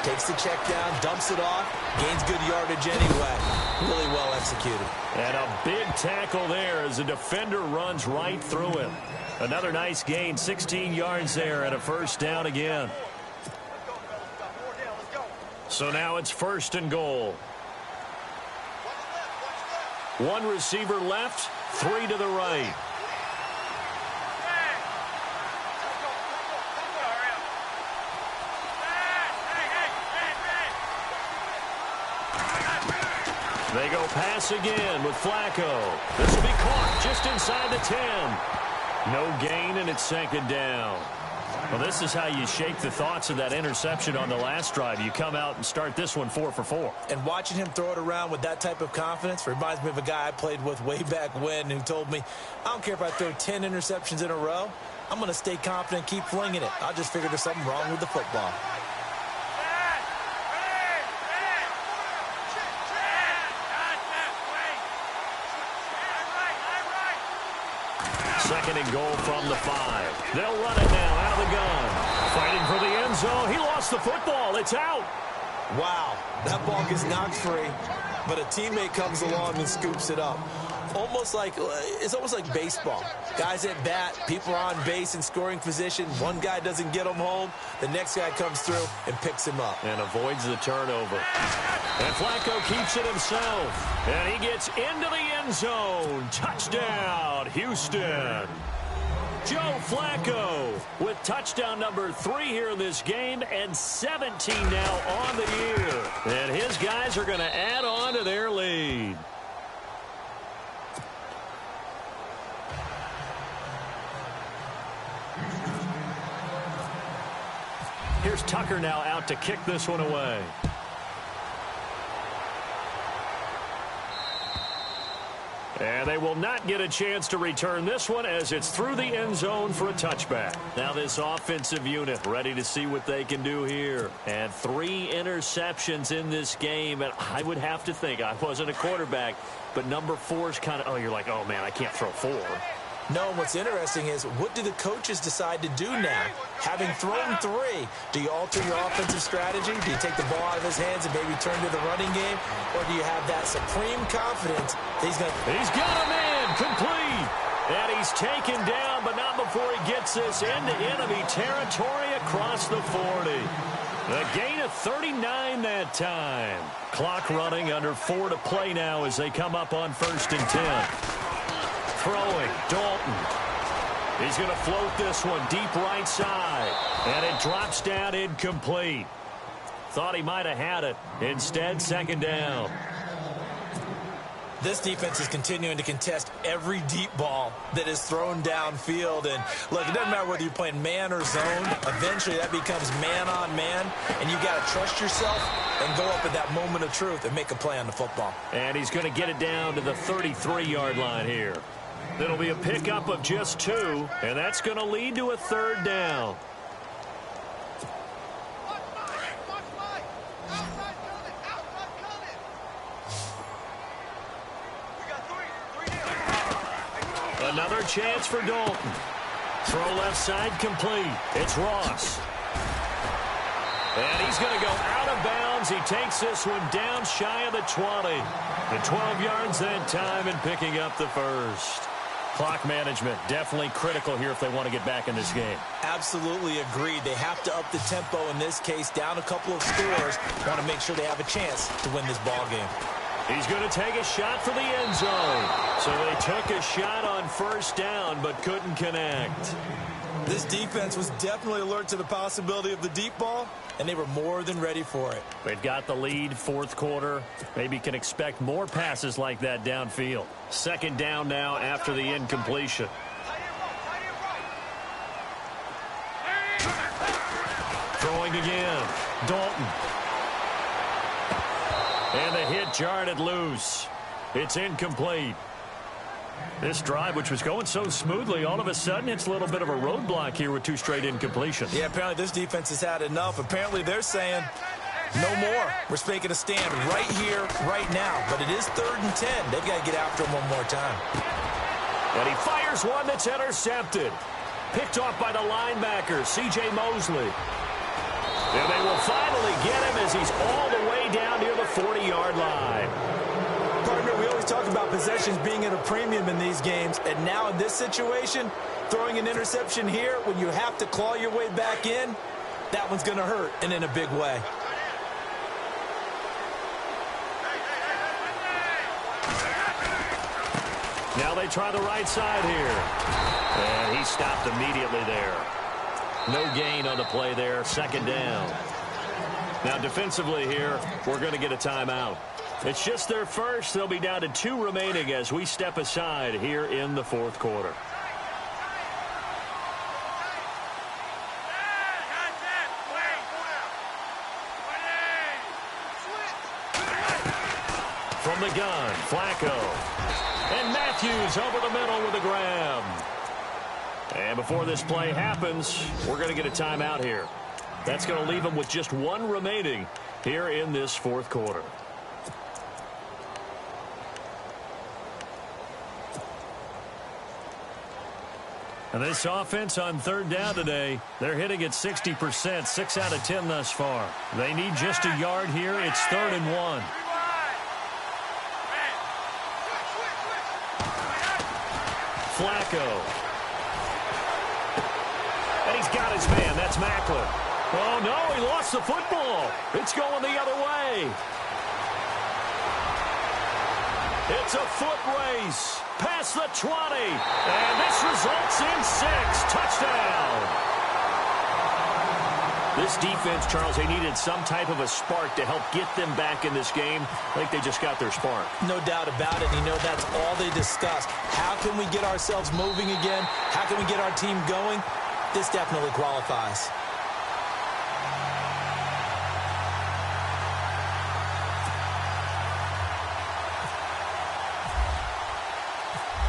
Speaker 3: takes the check down, dumps it off, gains good yardage anyway. Really well executed.
Speaker 2: And a big tackle there as the defender runs right through him. Another nice gain, 16 yards there, and a first down again. So now it's 1st and goal. One receiver left, 3 to the right. They go pass again with Flacco. This will be caught just inside the 10. No gain, and it's 2nd down. Well, this is how you shake the thoughts of that interception on the last drive. You come out and start this one 4 for 4.
Speaker 3: And watching him throw it around with that type of confidence reminds me of a guy I played with way back when who told me, I don't care if I throw 10 interceptions in a row. I'm going to stay confident, keep flinging it. I just figured there's something wrong with the football.
Speaker 2: 2nd and goal from the 5. They'll run it now out of the gun. Fighting for the end zone. He lost the football. It's out.
Speaker 3: Wow, that ball gets knocked free, but a teammate comes along and scoops it up. It's almost like baseball. Guys at bat, people are on base in scoring position. One guy doesn't get him home. The next guy comes through and picks him up.
Speaker 2: And avoids the turnover. And Flacco keeps it himself. And he gets into the end zone. Touchdown, Houston. Joe Flacco with touchdown number 3 here in this game and 17 now on the year. And his guys are going to add on to their lead. Here's Tucker now out to kick this one away. And they will not get a chance to return this one as it's through the end zone for a touchback. Now this offensive unit ready to see what they can do here. And 3 interceptions in this game. And I would have to think, I wasn't a quarterback, but number 4 is kind of, oh, you're like, oh, man, I can't throw 4.
Speaker 3: No, what's interesting is what do the coaches decide to do now? Having thrown 3, do you alter your offensive strategy? Do you take the ball out of his hands and maybe turn to the running game? Or do you have that supreme confidence that he's
Speaker 2: got a man complete. And he's taken down, but not before he gets this into enemy territory across the 40. A gain of 39 that time. Clock running under 4 to play now as they come up on 1st and 10. Throwing, Dalton. He's going to float this one deep right side. And it drops down incomplete. Thought he might have had it. Instead, 2nd down.
Speaker 3: This defense is continuing to contest every deep ball that is thrown downfield. And, look, it doesn't matter whether you're playing man or zone. Eventually, that becomes man on man. And you've got to trust yourself and go up at that moment of truth and make a play on the football.
Speaker 2: And he's going to get it down to the 33-yard line here. It'll be a pickup of just 2, and that's going to lead to a 3rd down. Another chance for Dalton. Throw left side complete. It's Ross. And he's going to go out of bounds. He takes this one down shy of the 20. The 12 yards that time and picking up the 1st. Clock management definitely critical here if they want to get back in this game.
Speaker 3: Absolutely agreed. They have to up the tempo in this case, down a couple of scores. Want to make sure they have a chance to win this ball game.
Speaker 2: He's going to take a shot for the end zone. So they took a shot on 1st down but couldn't connect.
Speaker 3: This defense was definitely alert to the possibility of the deep ball, and they were more than ready for it.
Speaker 2: They've got the lead, 4th quarter. Maybe can expect more passes like that downfield. 2nd down now after the incompletion. Throwing again. Dalton. And the hit jarred it loose. It's incomplete. This drive, which was going so smoothly, all of a sudden it's a little bit of a roadblock here with 2 straight incompletions.
Speaker 3: Yeah, apparently this defense has had enough. Apparently they're saying, no more. We're making a stand right here, right now. But it is 3rd and 10. They've got to get after him one more time.
Speaker 2: And he fires one that's intercepted. Picked off by the linebacker, C.J. Mosley. And they will finally get him as he's all the way down near the 40-yard line.
Speaker 3: Partner, we always talk about possessions being at a premium in these games, and now in this situation, throwing an interception here when you have to claw your way back in, that one's going to hurt, and in a big way.
Speaker 2: Now they try the right side here. And he stopped immediately there. No gain on the play there, 2nd down. Now defensively here, we're going to get a timeout. It's just their first. They'll be down to 2 remaining as we step aside here in the 4th quarter. From the gun, Flacco. And Matthews over the middle with a grab. And before this play happens, we're going to get a timeout here. That's going to leave them with just 1 remaining here in this 4th quarter. And this offense on third down today, they're hitting at 60%, 6 out of 10 thus far. They need just a yard here. It's 3rd and 1. Flacco. And he's got his man. That's Macklin. Oh, no, he lost the football. It's going the other way. It's a foot race. Past the 20. And this results in 6. Touchdown. This defense, Charles, they needed some type of a spark to help get them back in this game. I think they just got their spark.
Speaker 3: No doubt about it. You know, that's all they discussed. How can we get ourselves moving again? How can we get our team going? This definitely qualifies.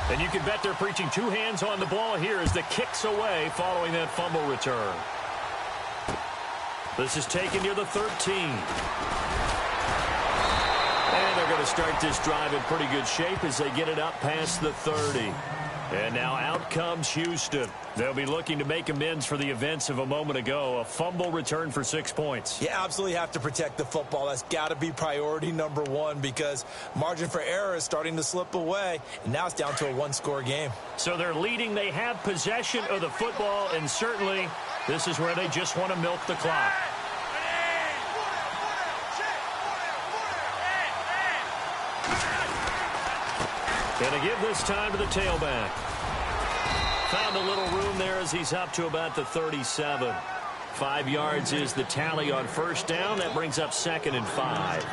Speaker 2: And you can bet they're preaching 2 hands on the ball here as the kick's away following that fumble return. This is taken near the 13. And they're going to start this drive in pretty good shape as they get it up past the 30. And now out comes Houston. They'll be looking to make amends for the events of a moment ago. A fumble return for 6 points.
Speaker 3: You absolutely have to protect the football. That's got to be priority number 1 because margin for error is starting to slip away. And now it's down to a 1-score game.
Speaker 2: So they're leading. They have possession of the football. And certainly this is where they just want to milk the clock. Going to give this time to the tailback. Found a little room there as he's up to about the 37. 5 yards is the tally on first down. That brings up 2nd and 5.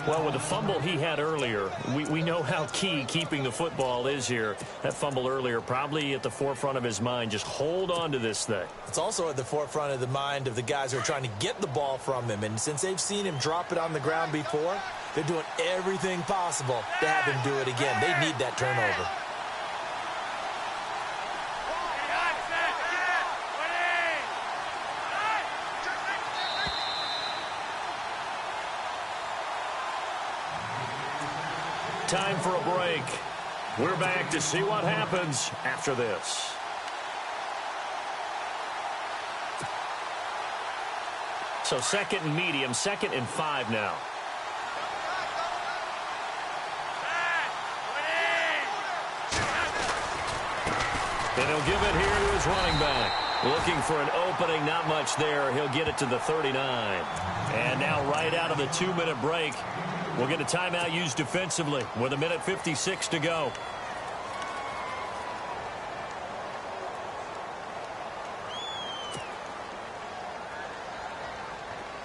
Speaker 2: Well, with the fumble he had earlier, we know how key keeping the football is here. That fumble earlier probably at the forefront of his mind. Just hold on to this thing.
Speaker 3: It's also at the forefront of the mind of the guys who are trying to get the ball from him. And since they've seen him drop it on the ground before, they're doing everything possible to have him do it again. They need that turnover.
Speaker 2: Time for a break. We're back to see what happens after this. So 2nd and medium, 2nd and 5 now. And he'll give it here to his running back. Looking for an opening, not much there. He'll get it to the 39. And now right out of the 2-minute break, we'll get a timeout used defensively with 1:56 to go.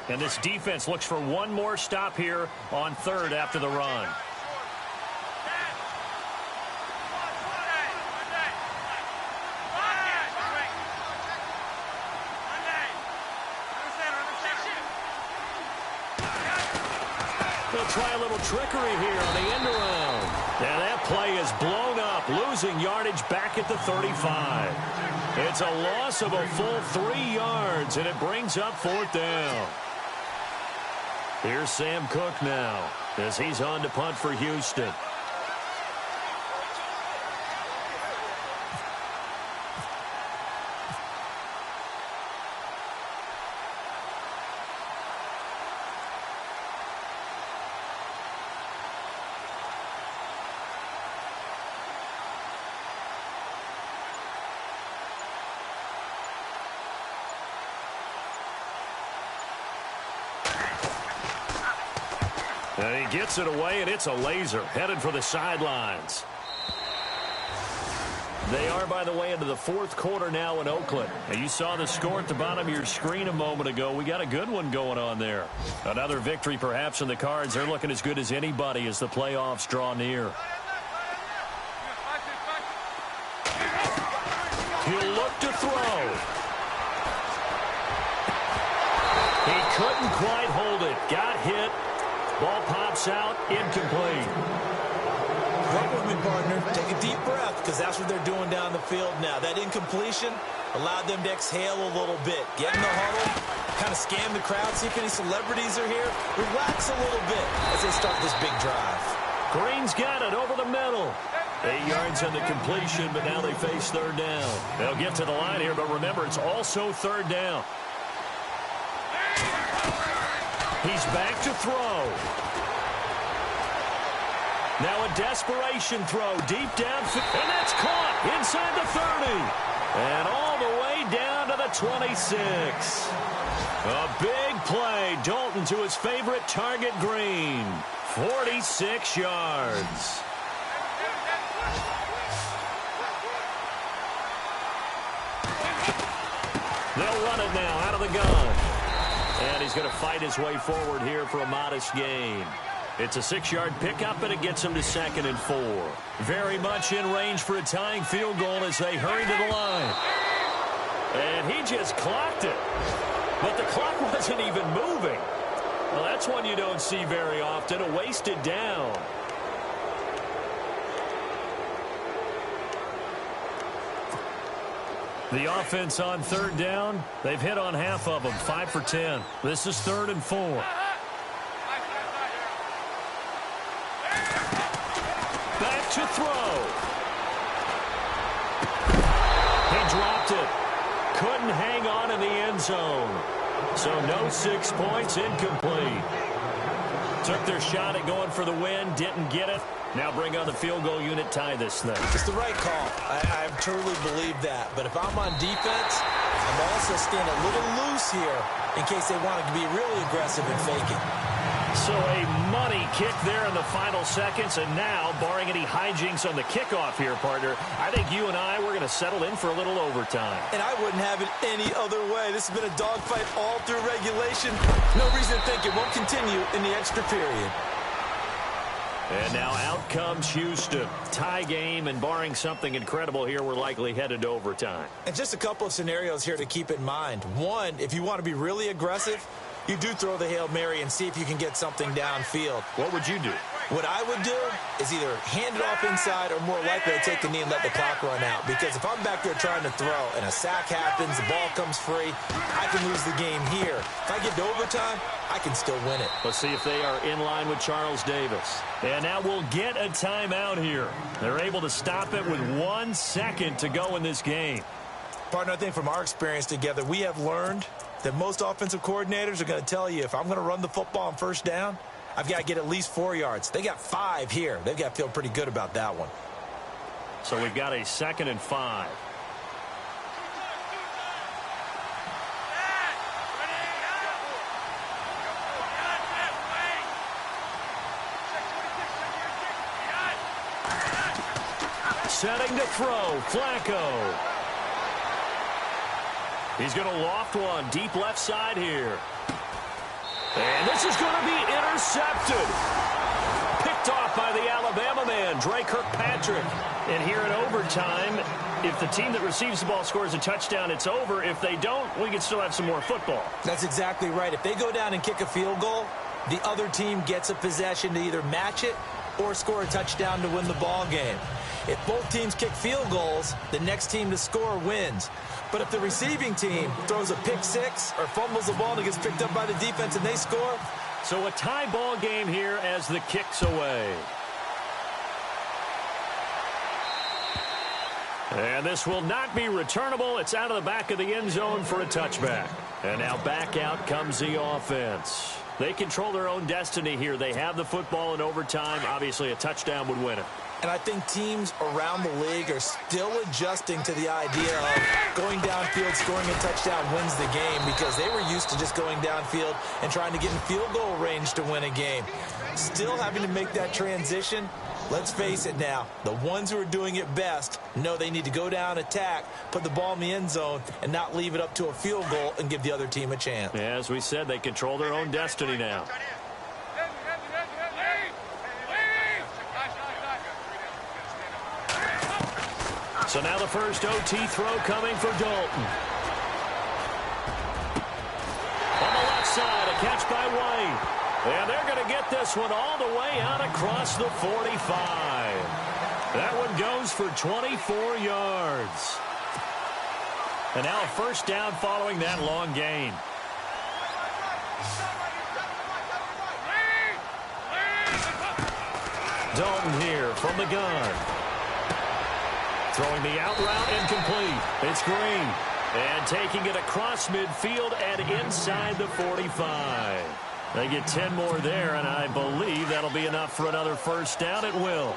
Speaker 2: And this defense looks for one more stop here on 3rd after the run. They'll try a little trickery here on the end around. And that play is blown up, losing yardage back at the 35. It's a loss of a full 3 yards, and it brings up 4th down. Here's Sam Cook now as he's on to punt for Houston. And he gets it away, and it's a laser headed for the sidelines. They are, by the way, into the 4th quarter now in Oakland. And you saw the score at the bottom of your screen a moment ago. We got a good one going on there. Another victory perhaps in the cards. They're looking as good as anybody as the playoffs draw near. He'll look to throw. He couldn't quite hold it. Got hit. Ball pops out, incomplete.
Speaker 3: Work with me, partner. Take a deep breath, because that's what they're doing down the field now. That incompletion allowed them to exhale a little bit. Get in the huddle, kind of scan the crowd, see if any celebrities are here. Relax a little bit as they start this big drive.
Speaker 2: Green's got it over the middle. 8 yards on the completion, but now they face third down. They'll get to the line here, but remember, it's also third down. He's back to throw. Now a desperation throw deep downfield, and that's caught inside the 30. And all the way down to the 26. A big play. Dalton to his favorite target, Green. 46 yards. They'll run it now out of the gun. And he's going to fight his way forward here for a modest gain. It's a 6-yard pickup, and it gets him to 2nd and 4. Very much in range for a tying field goal as they hurry to the line. And he just clocked it. But the clock wasn't even moving. Well, that's one you don't see very often, a wasted down. The offense on third down, they've hit on half of them, 5 for 10. This is 3rd and 4. Back to throw. He dropped it. Couldn't hang on in the end zone. So no 6 points, incomplete. Took their shot at going for the win, didn't get it. Now bring on the field goal unit, tie this thing.
Speaker 3: It's the right call. I truly believe that. But if I'm on defense, I'm also staying a little loose here in case they want to be really aggressive and fake it.
Speaker 2: So a money kick there in the final seconds. And now, barring any hijinks on the kickoff here, partner, I think you and I, we're going to settle in for a little overtime.
Speaker 3: And I wouldn't have it any other way. This has been a dogfight all through regulation. No reason to think it won't continue in the extra period.
Speaker 2: And now out comes Houston. Tie game, and barring something incredible here, we're likely headed to overtime.
Speaker 3: And just a couple of scenarios here to keep in mind. One, if you want to be really aggressive, you do throw the Hail Mary and see if you can get something downfield.
Speaker 2: What would you do?
Speaker 3: What I would do is either hand it off inside or more likely to take the knee and let the clock run out. Because if I'm back there trying to throw and a sack happens, the ball comes free, I can lose the game here. If I get to overtime, I can still win it.
Speaker 2: Let's see if they are in line with Charles Davis. And now we'll get a timeout here. They're able to stop it with 1 second to go in this game.
Speaker 3: Partner, I think from our experience together, we have learned that most offensive coordinators are going to tell you, if I'm going to run the football on first down, I've got to get at least 4 yards. They got 5 here. They've got to feel pretty good about that one.
Speaker 2: So we've got a 2nd and 5. Setting to throw, Flacco. He's going to loft one deep left side here. And this is going to be intercepted. Picked off by the Alabama man, Dre Kirkpatrick. And here in overtime, if the team that receives the ball scores a touchdown, it's over. If they don't, we can still have some more football.
Speaker 3: That's exactly right. If they go down and kick a field goal, the other team gets a possession to either match it or score a touchdown to win the ball game. If both teams kick field goals, the next team to score wins. But if the receiving team throws a pick six or fumbles the ball and it gets picked up by the defense and they score.
Speaker 2: So a tie ball game here as the kick's away. And this will not be returnable. It's out of the back of the end zone for a touchback. And now back out comes the offense. They control their own destiny here. They have the football in overtime. Obviously, a touchdown would win it.
Speaker 3: And I think teams around the league are still adjusting to the idea of going downfield, scoring a touchdown wins the game, because they were used to just going downfield and trying to get in field goal range to win a game. Still having to make that transition. Let's face it now, the ones who are doing it best know they need to go down, attack, put the ball in the end zone, and not leave it up to a field goal and give the other team a chance.
Speaker 2: Yeah, as we said, they control their own destiny now. So now the first OT throw coming for Dalton. On the left side, a catch by White. And they're going to get this one all the way out across the 45. That one goes for 24 yards. And now a first down following that long gain. Dalton here from the gun. Throwing the out route incomplete. It's Green. And taking it across midfield and inside the 45. They get 10 more there, and I believe that'll be enough for another first down. It will.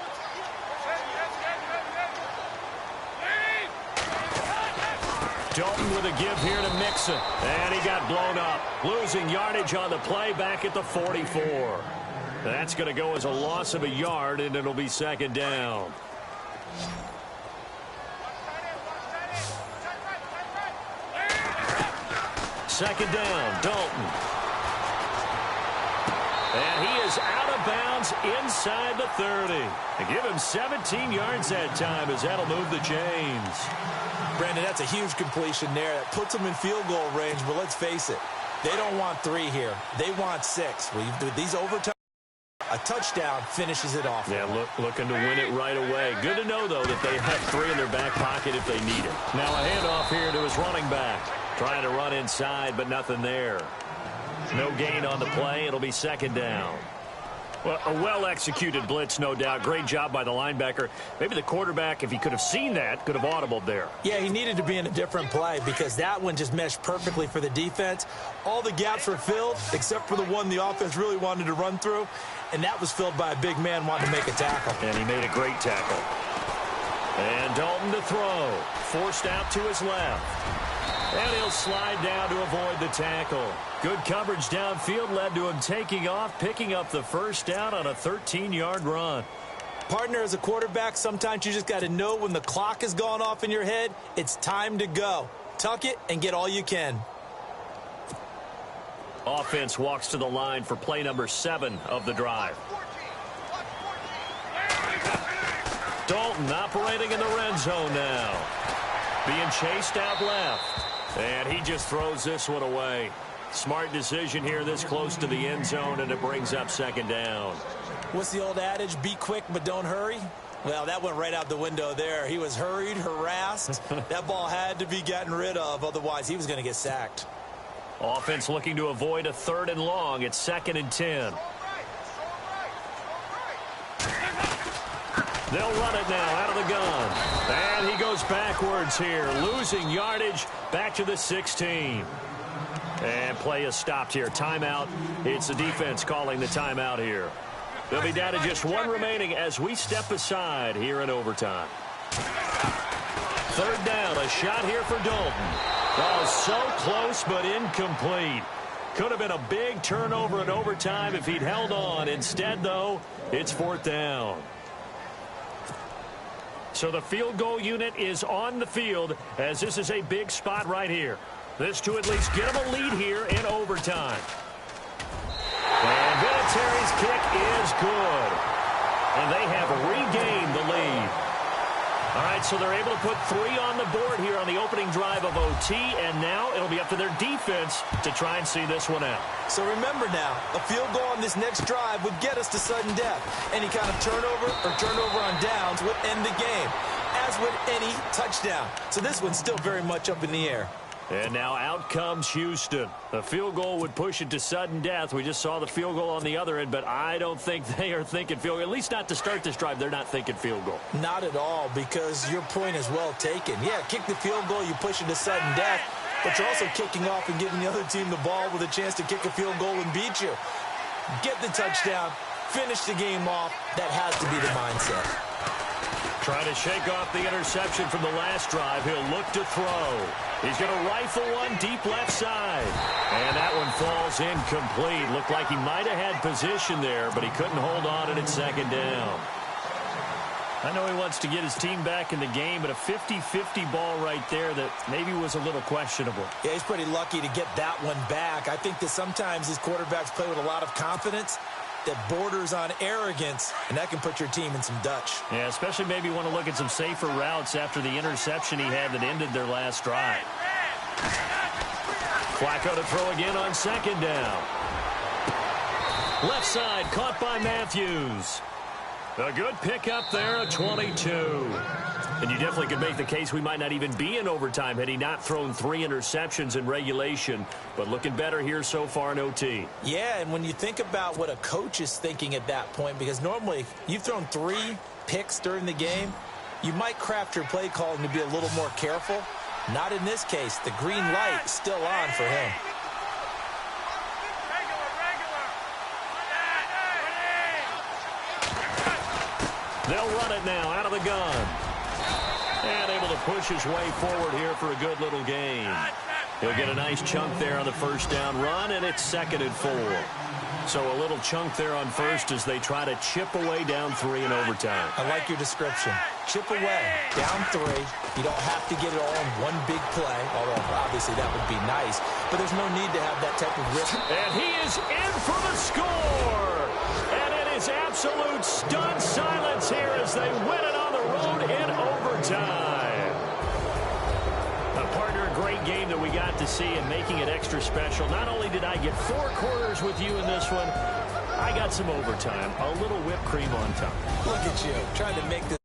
Speaker 2: Dalton with a give here to Mixon. And he got blown up. Losing yardage on the play back at the 44. That's going to go as a loss of a yard, and it'll be second down. Second down, Dalton. And he is out of bounds inside the 30. They give him 17 yards that time as that'll move the chains.
Speaker 3: Brandon, that's a huge completion there. That puts them in field goal range, but let's face it, they don't want 3 here. They want 6. With these overtime, a touchdown finishes it off.
Speaker 2: Yeah, looking to win it right away. Good to know, though, that they have 3 in their back pocket if they need it. Now a handoff here to his running back. Trying to run inside, but nothing there. No gain on the play. It'll be second down. Well, a well-executed blitz, no doubt. Great job by the linebacker. Maybe the quarterback, if he could have seen that, could have audibled there.
Speaker 3: Yeah, he needed to be in a different play because that one just meshed perfectly for the defense. All the gaps were filled except for the one the offense really wanted to run through, and that was filled by a big man wanting to make a tackle.
Speaker 2: And he made a great tackle. And Dalton to throw. Forced out to his left. And he'll slide down to avoid the tackle. Good coverage downfield led to him taking off, picking up the first down on a 13-yard run.
Speaker 3: Partner, as a quarterback, sometimes you just got to know when the clock has gone off in your head, it's time to go. Tuck it and get all you can.
Speaker 2: Offense walks to the line for play number 7 of the drive. Dalton operating in the red zone now. Being chased out left. And he just throws this one away. Smart decision here this close to the end zone, and it brings up second down.
Speaker 3: What's the old adage? Be quick, but don't hurry. Well, that went right out the window there. He was hurried, harassed. That ball had to be gotten rid of. Otherwise, he was going to get sacked.
Speaker 2: Offense looking to avoid a 3rd and long. It's 2nd and 10. They'll run it now out of the gun. And he goes backwards here, losing yardage back to the 16. And play is stopped here. Timeout. It's the defense calling the timeout here. They'll be down to just 1 remaining as we step aside here in overtime. 3rd down, a shot here for Dalton. Oh, so close but incomplete. Could have been a big turnover in overtime if he'd held on. Instead, though, it's 4th down. So the field goal unit is on the field as this is a big spot right here. This to at least get them a lead here in overtime. And Vinatieri's kick is good. And they have regained the lead. All right, so they're able to put 3 on the board here on the opening drive of OT, and now it'll be up to their defense to try and see this one out.
Speaker 3: So remember now, a field goal on this next drive would get us to sudden death. Any kind of turnover on downs would end the game, as would any touchdown. So this one's still very much up in the air.
Speaker 2: And now out comes Houston. A field goal would push it to sudden death. We just saw the field goal on the other end, but I don't think they are thinking field goal. At least not to start this drive. They're not thinking field goal.
Speaker 3: Not at all, because your point is well taken. Yeah, kick the field goal, you push it to sudden death, but you're also kicking off and giving the other team the ball with a chance to kick a field goal and beat you. Get the touchdown, finish the game off. That has to be the mindset.
Speaker 2: Trying to shake off the interception from the last drive. He'll look to throw. He's going to rifle one deep left side. And that one falls incomplete. Looked like he might have had position there, but he couldn't hold on, and it's second down. I know he wants to get his team back in the game, but a 50-50 ball right there that maybe was a little questionable.
Speaker 3: Yeah, he's pretty lucky to get that one back. I think that sometimes these quarterbacks play with a lot of confidence that borders on arrogance, and that can put your team in some Dutch.
Speaker 2: Yeah, especially maybe want to look at some safer routes after the interception he had that ended their last drive. Flacco to throw again on second down. Left side caught by Matthews. A good pickup there, a 22. And you definitely could make the case we might not even be in overtime had he not thrown 3 interceptions in regulation. But looking better here so far in OT.
Speaker 3: Yeah, and when you think about what a coach is thinking at that point, because normally you've thrown 3 picks during the game, You might craft your play calling to be a little more careful. Not in this case. The green light is still on for him.
Speaker 2: They'll run it now out of the gun. And able to push his way forward here for a good little gain. He'll get a nice chunk there on the first down run, and it's 2nd and 4. So a little chunk there on first as they try to chip away down 3 in overtime.
Speaker 3: I like your description. Chip away, down 3. You don't have to get it all in one big play, although obviously that would be nice. But there's no need to have that type of risk.
Speaker 2: And he is in for the score. And it is absolute stunned silence here as they win it on the road in overtime. Partner, a great game that we got to see and making it extra special. Not only did I get 4 quarters with you in this one, I got some overtime, a little whipped cream on top.
Speaker 3: Look at you, trying to make this